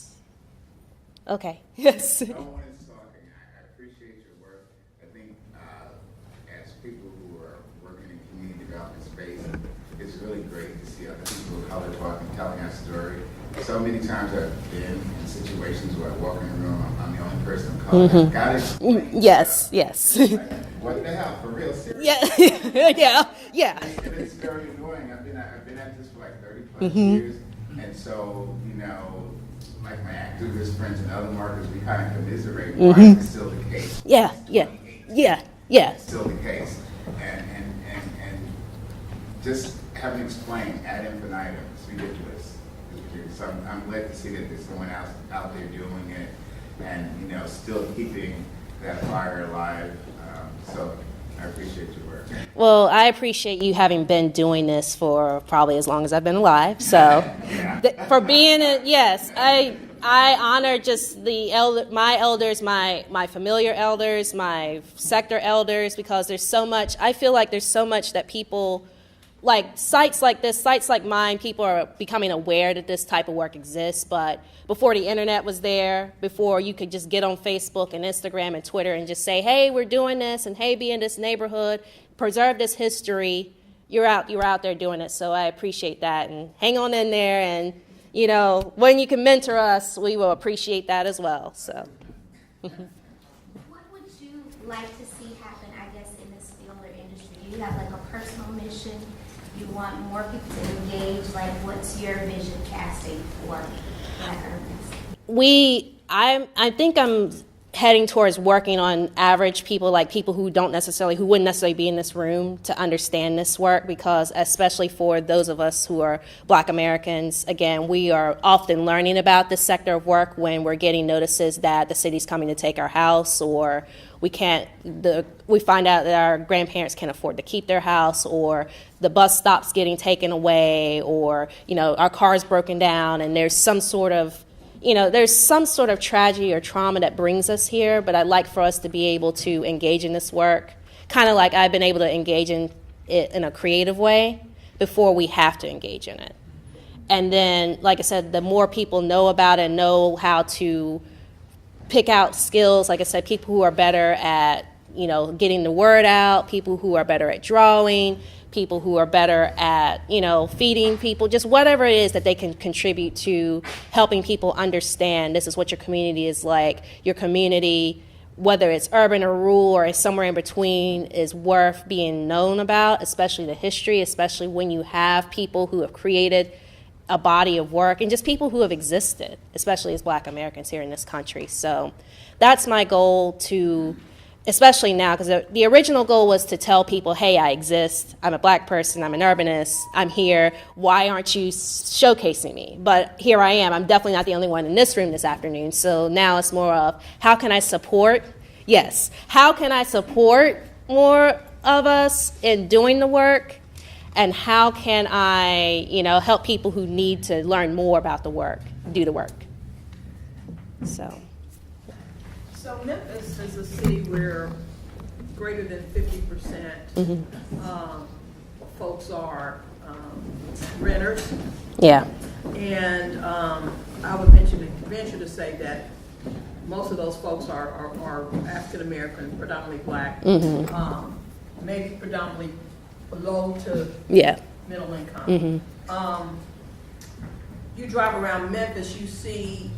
Okay. Yes. I wanted to talk, and I appreciate your work. I think as people who are working in community development space, it's really great to see other people of color talking, telling our story. So many times I've been in situations where I walk in a room, I'm the only person of color. Mm-hmm. I've got to explain. Yes. Like, what the hell? For real? Seriously? Yeah. And it's very annoying. I've been at this for like 30 plus years, and so like my activist friends and other marketers, we kind of commiserate. Why is it still the case? Yeah. It's still the case, and just having explained ad infinitum, it's ridiculous. So I'm glad to see that there's someone else out there doing it, and still keeping that fire alive. So I appreciate your work. Well, I appreciate you having been doing this for probably as long as I've been alive. So, for being yes, I honor just my elders, my familiar elders, my sector elders, because there's so much. I feel like there's so much that people, like sites like this, sites like mine, people are becoming aware that this type of work exists. But before the internet was there, before you could just get on Facebook and Instagram and Twitter and just say, hey, we're doing this, and hey, be in this neighborhood, preserve this history, you're out there doing it. So I appreciate that, and hang on in there. And you know, when you can mentor us, we will appreciate that as well. So. What would you like to see happen, I guess, in this field or industry? Do you have like a personal mission? You want more people to engage? Like, what's your vision casting for Black urbanists? I think I'm heading towards working on average people, like people who wouldn't necessarily be in this room to understand this work, because especially for those of us who are Black Americans, again, we are often learning about this sector of work when we're getting notices that the city's coming to take our house, or we find out that our grandparents can't afford to keep their house, or the bus stops getting taken away, or, you know, our car's broken down, and there's some sort of tragedy or trauma that brings us here. But I'd like for us to be able to engage in this work, kind of like I've been able to engage in it in a creative way before we have to engage in it. And then, like I said, the more people know about it and know how to pick out skills, like I said, people who are better at, you know, getting the word out, people who are better at drawing, people who are better at, you know, feeding people, just whatever it is that they can contribute to helping people understand this is what your community is like. Your community, whether it's urban or rural or somewhere in between, is worth being known about, especially the history, especially when you have people who have created a body of work and just people who have existed, especially as Black Americans here in this country. So that's my goal, to especially now, because the original goal was to tell people, hey, I exist, I'm a Black person, I'm an urbanist, I'm here, why aren't you showcasing me? But here I am. I'm definitely not the only one in this room this afternoon. So now it's more of, how can I support? Yes. How can I support more of us in doing the work? And how can I, you know, help people who need to learn more about the work, do the work? So Memphis is a city where greater than 50% folks are renters. Yeah. And I would venture to say that most of those folks are African American, predominantly Black, maybe predominantly low to middle income. You drive around Memphis, you see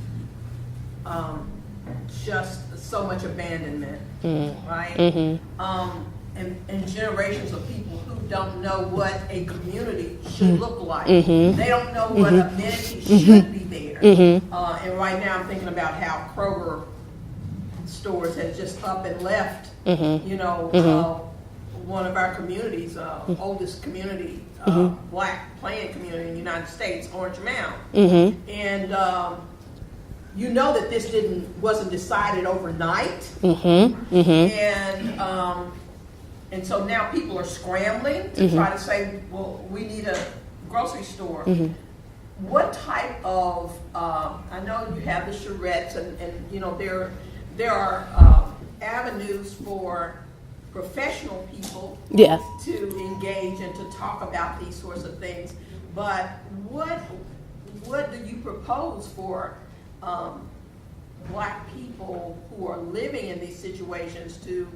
just so much abandonment, right? And generations of people who don't know what a community should look like. They don't know what amenities should be there. And right now I'm thinking about how Kroger stores has just up and left, you know, one of our communities, oldest community, Black planned community in the United States, Orange Mound. And you know that this wasn't decided overnight, and so now people are scrambling to try to say, well, we need a grocery store. What type of I know you have the charrettes, and you know there are avenues for professional people to engage and to talk about these sorts of things. But what do you propose for Black people who are living in these situations to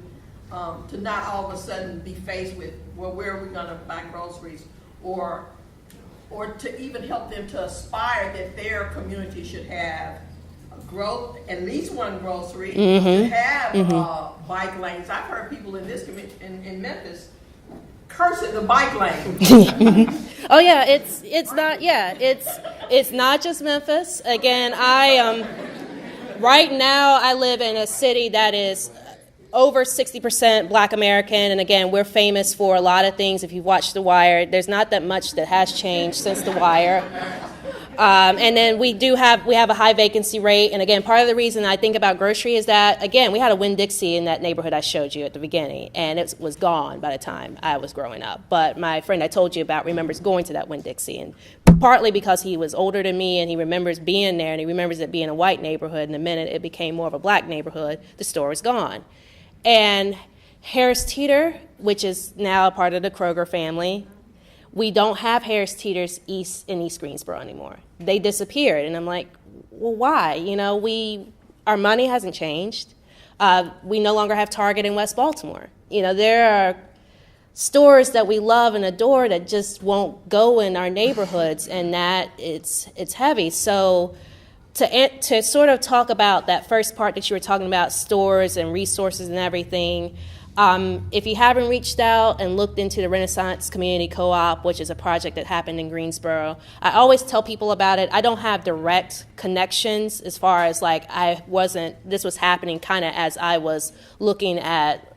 not all of a sudden be faced with, well, where are we going to buy groceries, or to even help them to aspire that their community should have at least one grocery, to have bike lanes. I've heard people in this in Memphis cursing the bike lane. Oh yeah, it's not just Memphis. Again, right now I live in a city that is over 60% Black American, and again, we're famous for a lot of things. If you've watched The Wire, there's not that much that has changed since The Wire. And then we have a high vacancy rate, and again, part of the reason I think about grocery is that, again, we had a Winn-Dixie in that neighborhood I showed you at the beginning, and it was gone by the time I was growing up. But my friend I told you about remembers going to that Winn-Dixie, and partly because he was older than me, and he remembers being there, and he remembers it being a white neighborhood, and the minute it became more of a Black neighborhood, the store was gone. And Harris Teeter, which is now a part of the Kroger family, we don't have Harris Teeters in East Greensboro anymore. They disappeared, and I'm like, well, why? You know, our money hasn't changed. We no longer have Target in West Baltimore. You know, there are stores that we love and adore that just won't go in our neighborhoods, and that it's heavy. So to sort of talk about that first part that you were talking about, stores and resources and everything, if you haven't reached out and looked into the Renaissance Community Co-op, which is a project that happened in Greensboro, I always tell people about it. I don't have direct connections as far as like this was happening kind of as I was looking at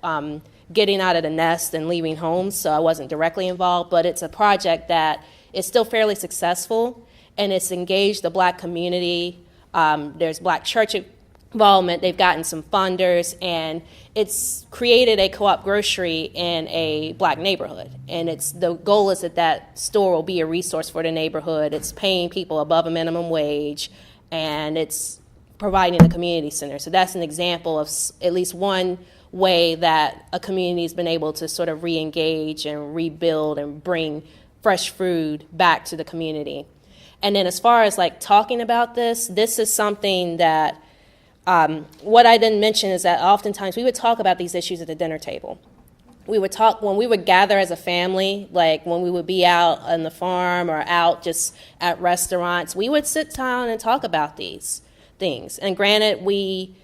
getting out of the nest and leaving home, so I wasn't directly involved, but it's a project that is still fairly successful, and it's engaged the Black community. There's Black church involvement. They've gotten some funders, and it's created a co-op grocery in a Black neighborhood. And the goal is that store will be a resource for the neighborhood. It's paying people above a minimum wage, and it's providing a community center. So that's an example of at least one way that a community has been able to sort of re-engage and rebuild and bring fresh food back to the community. And then as far as like talking about this is something that what I didn't mention is that oftentimes we would talk about these issues at the dinner table. We would talk when we would gather as a family, like when we would be out on the farm or out just at restaurants, we would sit down and talk about these things. And granted, we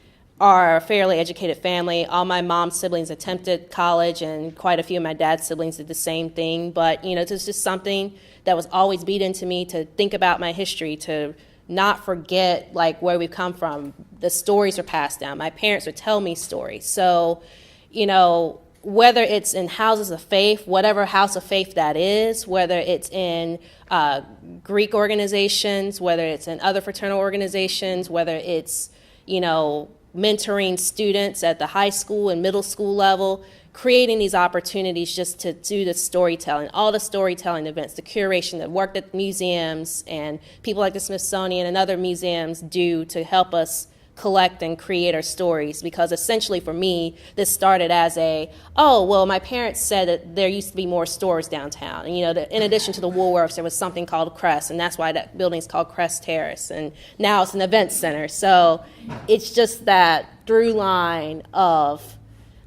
are a fairly educated family. All my mom's siblings attempted college, and quite a few of my dad's siblings did the same thing. But, you know, it's just something that was always beat into me to think about my history, to not forget, like, where we've come from. The stories are passed down. My parents would tell me stories. So, you know, whether it's in houses of faith, whatever house of faith that is, whether it's in Greek organizations, whether it's in other fraternal organizations, whether it's, you know, mentoring students at the high school and middle school level, creating these opportunities just to do the storytelling, all the storytelling events, the curation, the work that museums and people like the Smithsonian and other museums do to help us collect and create our stories. Because essentially for me, this started as my parents said that there used to be more stores downtown. And, you know, in addition to the Woolworths, there was something called Crest, and that's why that building's called Crest Terrace. And now it's an event center. So it's just that through line of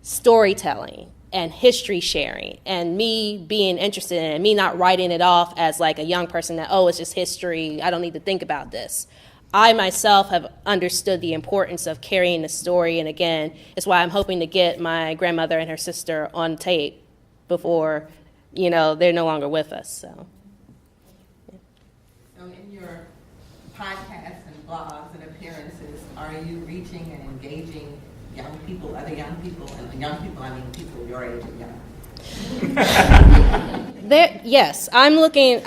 storytelling and history sharing, and me being interested in it, and me not writing it off as like a young person that, it's just history, I don't need to think about this. I myself have understood the importance of carrying the story, and again, it's why I'm hoping to get my grandmother and her sister on tape before, you know, they're no longer with us. So in your podcasts and blogs and appearances, are you reaching and engaging young people, other young people, and young people, I mean people your age and younger? Yes, I'm looking.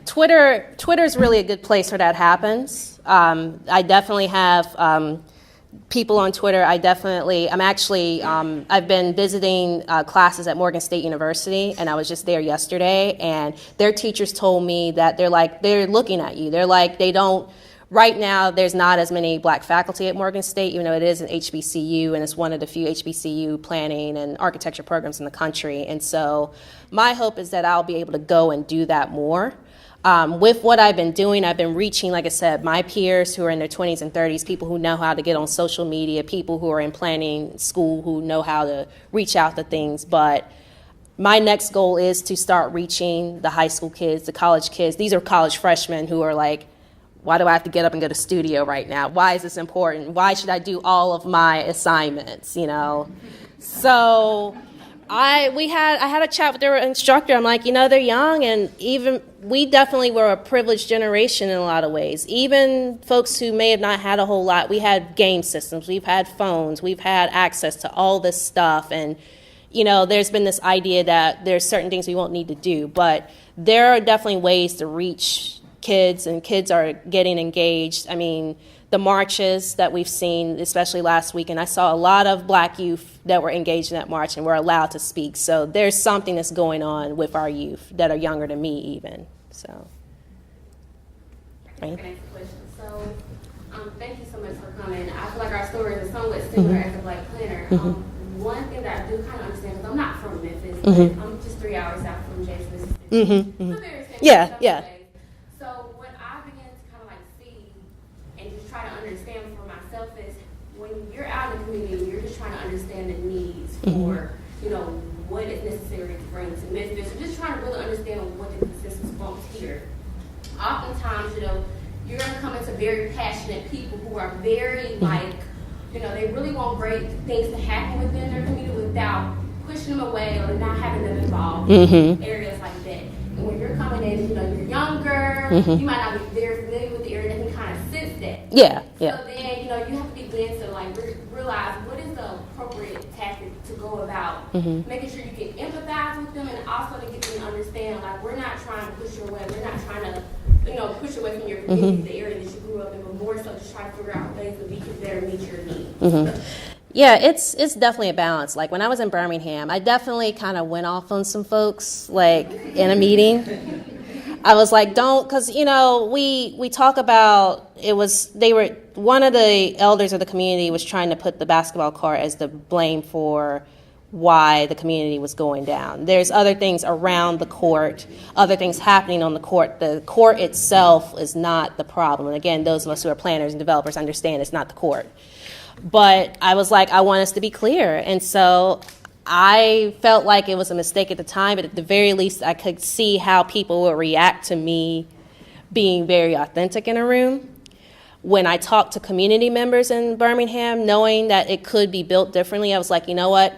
Twitter's really a good place where that happens. I definitely have people on Twitter. I've been visiting classes at Morgan State University, and I was just there yesterday, and their teachers told me that they're looking at you. They're like, right now, there's not as many Black faculty at Morgan State, even though it is an HBCU, and it's one of the few HBCU planning and architecture programs in the country. And so my hope is that I'll be able to go and do that more. With what I've been doing, I've been reaching, like I said, my peers who are in their 20s and 30s, people who know how to get on social media, people who are in planning school who know how to reach out to things. But my next goal is to start reaching the high school kids, the college kids. These are college freshmen who are like, why do I have to get up and go to studio right now? Why is this important? Why should I do all of my assignments, you know? So I had a chat with their instructor. I'm like, you know, they're young, and even we definitely were a privileged generation in a lot of ways. Even folks who may have not had a whole lot, we had game systems, we've had phones, we've had access to all this stuff. And, you know, there's been this idea that there's certain things we won't need to do, but there are definitely ways to reach kids, and kids are getting engaged. I mean, the marches that we've seen, especially last week, and I saw a lot of Black youth that were engaged in that march and were allowed to speak. So there's something that's going on with our youth that are younger than me even. So. Right. Next question. So, thank you so much for coming. I feel like our stories are somewhat similar as a Black planner. One thing that I do kind of understand, because I'm not from Memphis, but I'm just 3 hours south from Jackson, Mississippi. So very similar Yeah. So what I began to kind of like see and just try to understand for myself is when you're out in the community, you're just trying to understand the needs for, you know, what is necessary to bring to Memphis. We're just trying to really understand what the consensus bumps here. Oftentimes, you're going to come into very passionate people who are very they really want great things to happen within their community without pushing them away or not having them involved in areas like that. And when you're coming in, you're younger, you might not be very familiar with the area, they can kind of sense that. Yeah. So then, you have to begin to realize what is the appropriate tactic to go about making sure you can empathize with them and also to get them to understand, we're not trying to push you away, we're not trying to push away from your community, the area that you grew up in, but more so just try to figure out ways that we can better meet your needs. Yeah, it's definitely a balance. Like when I was in Birmingham, I definitely kind of went off on some folks, in a meeting. I was like, because, we talk about, one of the elders of the community was trying to put the basketball court as the blame for why the community was going down. There's other things around the court, other things happening on the court. The court itself is not the problem. And again, those of us who are planners and developers understand it's not the court. But I was like, I want us to be clear. And so I felt like it was a mistake at the time, but at the very least I could see how people would react to me being very authentic in a room. When I talked to community members in Birmingham, knowing that it could be built differently, I was like, you know what?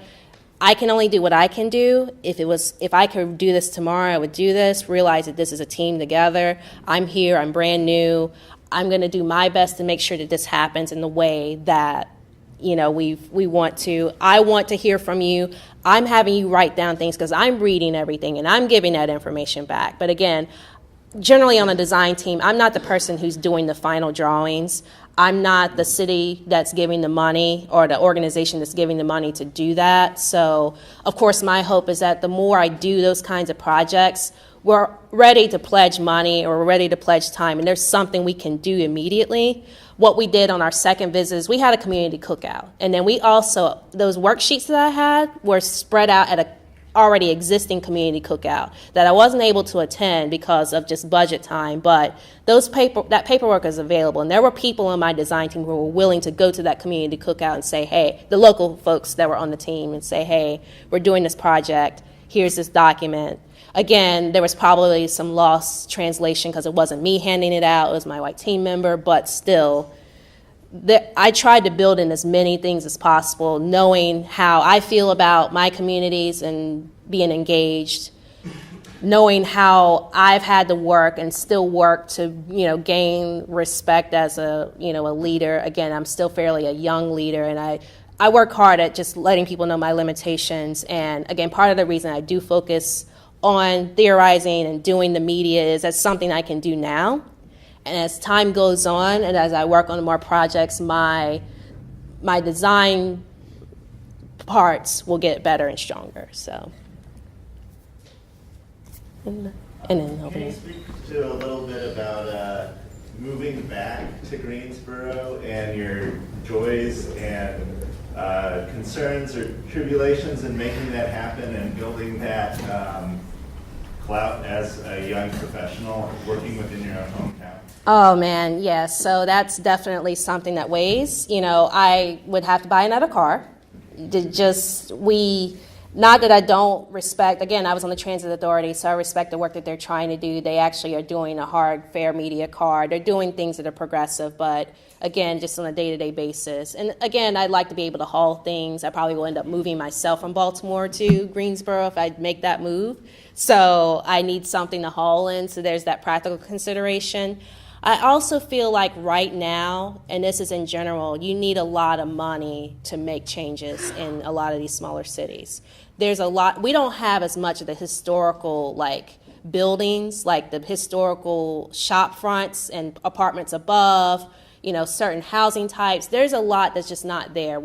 I can only do what I can do. If I could do this tomorrow, I would do this, realize that this is a team together. I'm here, I'm brand new. I'm going to do my best to make sure that this happens in the way that, we want to. I want to hear from you. I'm having you write down things because I'm reading everything and I'm giving that information back. But again, generally on a design team, I'm not the person who's doing the final drawings. I'm not the city that's giving the money or the organization that's giving the money to do that. So, of course, my hope is that the more I do those kinds of projects, we're ready to pledge money or we're ready to pledge time, and there's something we can do immediately. What we did on our second visit is we had a community cookout. And then we also, those worksheets that I had were spread out at a already existing community cookout that I wasn't able to attend because of just budget time, but that paperwork is available. And there were people on my design team who were willing to go to that community cookout and say, hey, the local folks that were on the team and say, hey, we're doing this project, here's this document. Again, there was probably some lost translation because it wasn't me handing it out, it was my white team member, but still, I tried to build in as many things as possible, knowing how I feel about my communities and being engaged, knowing how I've had to work and still work to, gain respect as a leader. Again, I'm still fairly a young leader, and I work hard at just letting people know my limitations. And again, part of the reason I do focus on theorizing and doing the media is that's something I can do now. And as time goes on and as I work on more projects, my design parts will get better and stronger. So, and then can you speak to a little bit about moving back to Greensboro and your joys and concerns or tribulations in making that happen and building that clout as a young professional working within your own hometown? Oh man, yes. So that's definitely something that weighs. I would have to buy another car. Not that I don't respect, again, I was on the transit authority, so I respect the work that they're trying to do. They actually are doing a hard, fair media card. They're doing things that are progressive, but again, just on a day-to-day basis. And again, I'd like to be able to haul things. I probably will end up moving myself from Baltimore to Greensboro if I make that move. So I need something to haul in, so there's that practical consideration. I also feel like right now, and this is in general, you need a lot of money to make changes in a lot of these smaller cities. There's a lot, we don't have as much of the historical buildings, like the historical shop fronts and apartments above, certain housing types. There's a lot that's just not there.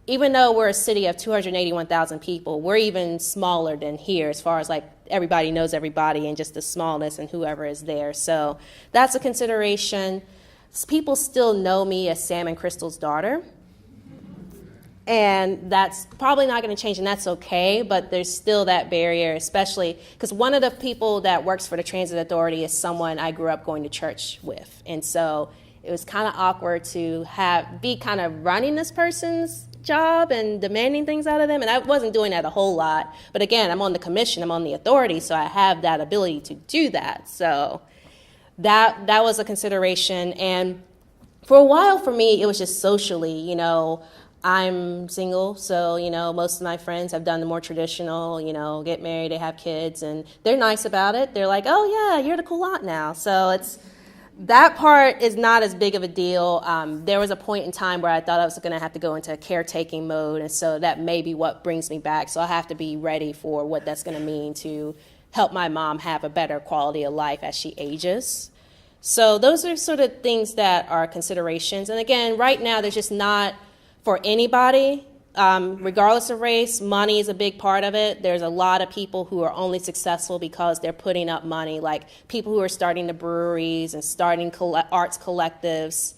Even though we're a city of 281,000 people, we're even smaller than here as far as everybody knows everybody and just the smallness and whoever is there. So that's a consideration. People still know me as Sam and Crystal's daughter. And that's probably not going to change, and that's okay, but there's still that barrier, especially because one of the people that works for the Transit Authority is someone I grew up going to church with. And so it was kind of awkward to be kind of running this person's job and demanding things out of them. And I wasn't doing that a whole lot. But again, I'm on the commission, I'm on the authority, so I have that ability to do that. So that was a consideration. And for a while for me, it was just socially, you know, I'm single, so, you know, most of my friends have done the more traditional, you know, get married, they have kids, and they're nice about it. They're like, oh, yeah, you're the cool aunt now. So that part is not as big of a deal. There was a point in time where I thought I was going to have to go into a caretaking mode, and so that may be what brings me back. So I have to be ready for what that's going to mean to help my mom have a better quality of life as she ages. So those are sort of things that are considerations. And again, right now, there's just not, for anybody, regardless of race, money is a big part of it. There's a lot of people who are only successful because they're putting up money, like people who are starting the breweries and starting arts collectives.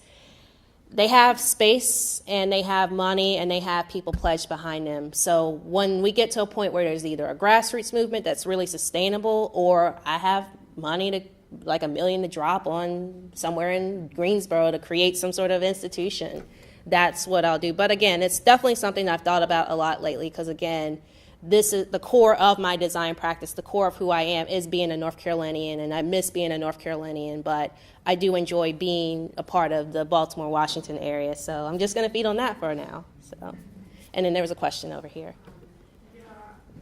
They have space and they have money and they have people pledged behind them. So when we get to a point where there's either a grassroots movement that's really sustainable, or I have money to, like $1 million to drop on somewhere in Greensboro to create some sort of institution, that's what I'll do. But again, it's definitely something I've thought about a lot lately, because again, this is the core of my design practice. The core of who I am is being a North Carolinian, and I miss being a North Carolinian, but I do enjoy being a part of the Baltimore, Washington area. So I'm just going to feed on that for now. So, and then there was a question over here. Yeah,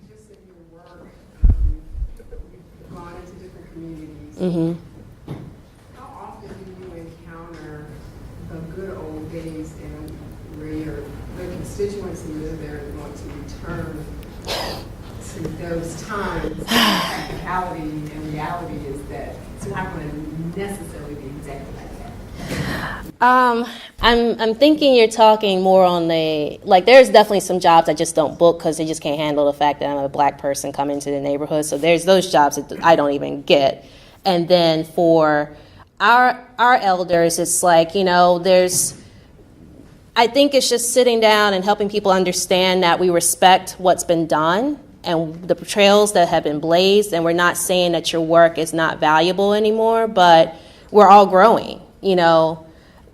just in your work, you've gone into different communities. Mm-hmm. How often do you encounter the good old days and where the constituents who live there want to return to those times? The practicality and reality is that it's not going to necessarily be exactly like that. I'm thinking you're talking more on the, like, there's definitely some jobs I just don't book because they just can't handle the fact that I'm a black person coming to the neighborhood. So there's those jobs that I don't even get. And then for our elders, it's like, you know, I think it's just sitting down and helping people understand that we respect what's been done and the trails that have been blazed, and we're not saying that your work is not valuable anymore, but we're all growing. You know,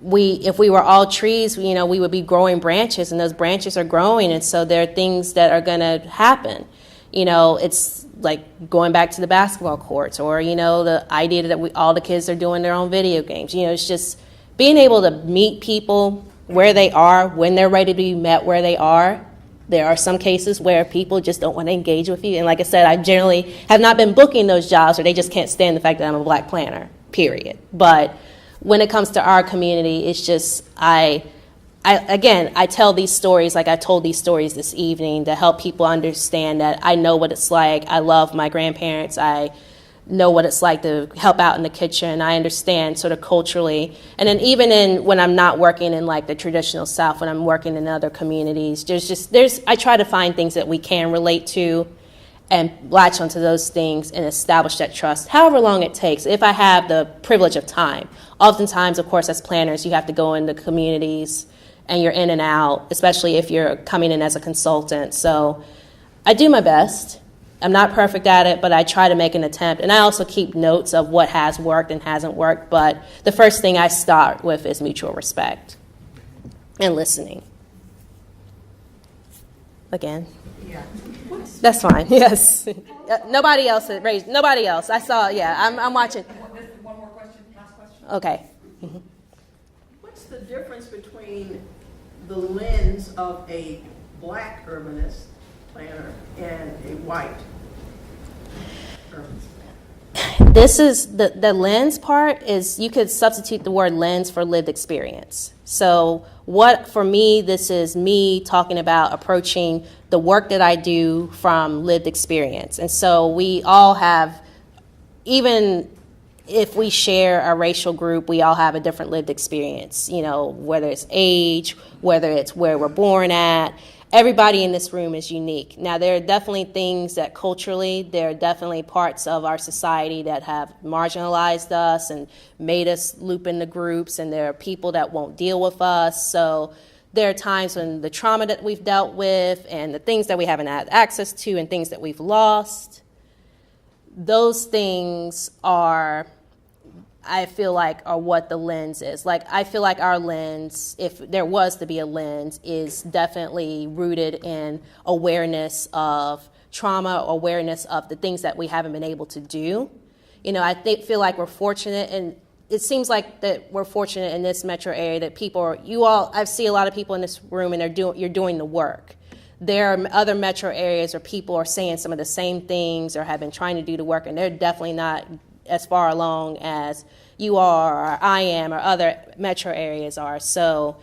if we were all trees, you know, we would be growing branches, and those branches are growing, and so there are things that are going to happen. You know, it's like going back to the basketball courts, or, you know, the idea that all the kids are doing their own video games. You know, it's just being able to meet people where they are, when they're ready to be met where they are. There are some cases where people just don't want to engage with you. And like I said, I generally have not been booking those jobs, or they just can't stand the fact that I'm a black planner, period. But when it comes to our community, it's just, I tell these stories like I told these stories this evening to help people understand that I know what it's like. I love my grandparents. I know what it's like to help out in the kitchen. I understand sort of culturally. And then even when I'm not working in like the traditional South, when I'm working in other communities, I try to find things that we can relate to and latch onto those things and establish that trust, however long it takes, if I have the privilege of time. Oftentimes, of course, as planners, you have to go into communities and you're in and out, especially if you're coming in as a consultant. So I do my best. I'm not perfect at it, but I try to make an attempt. And I also keep notes of what has worked and hasn't worked. But the first thing I start with is mutual respect and listening. Again. Yeah. That's fine. Yes. Nobody else had raised. Nobody else. I saw. Yeah. I'm watching. One more question. Last question. Okay. What's the difference between the lens of a black urbanist planner and a white urbanist? This is the lens part is, you could substitute the word lens for lived experience. So for me, this is me talking about approaching the work that I do from lived experience. And so we all have, even if we share a racial group, we all have a different lived experience, you know, whether it's age, whether it's where we're born at. Everybody in this room is unique. Now, there are definitely things that culturally, there are definitely parts of our society that have marginalized us and made us loop into groups, and there are people that won't deal with us. So there are times when the trauma that we've dealt with and the things that we haven't had access to and things that we've lost, those things are, I feel like are what the lens is. Like, I feel like our lens, if there was to be a lens, is definitely rooted in awareness of trauma, awareness of the things that we haven't been able to do. You know, I feel like we're fortunate, and it seems like that we're fortunate in this metro area that people are, I see a lot of people in this room, and you're doing the work. There are other metro areas where people are saying some of the same things or have been trying to do the work, and they're definitely not as far along as you are or I am or other metro areas are. So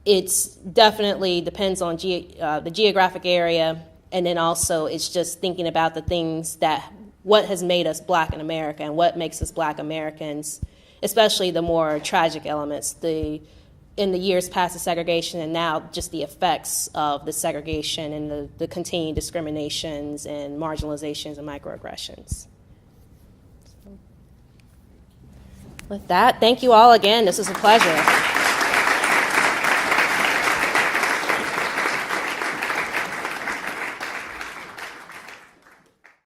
it's definitely depends on the geographic area, and then also it's just thinking about the things that what has made us Black in America and what makes us Black Americans, especially the more tragic elements, in the years past the segregation and now just the effects of the segregation and the continued discriminations and marginalizations and microaggressions. With that, thank you all again. This was a pleasure.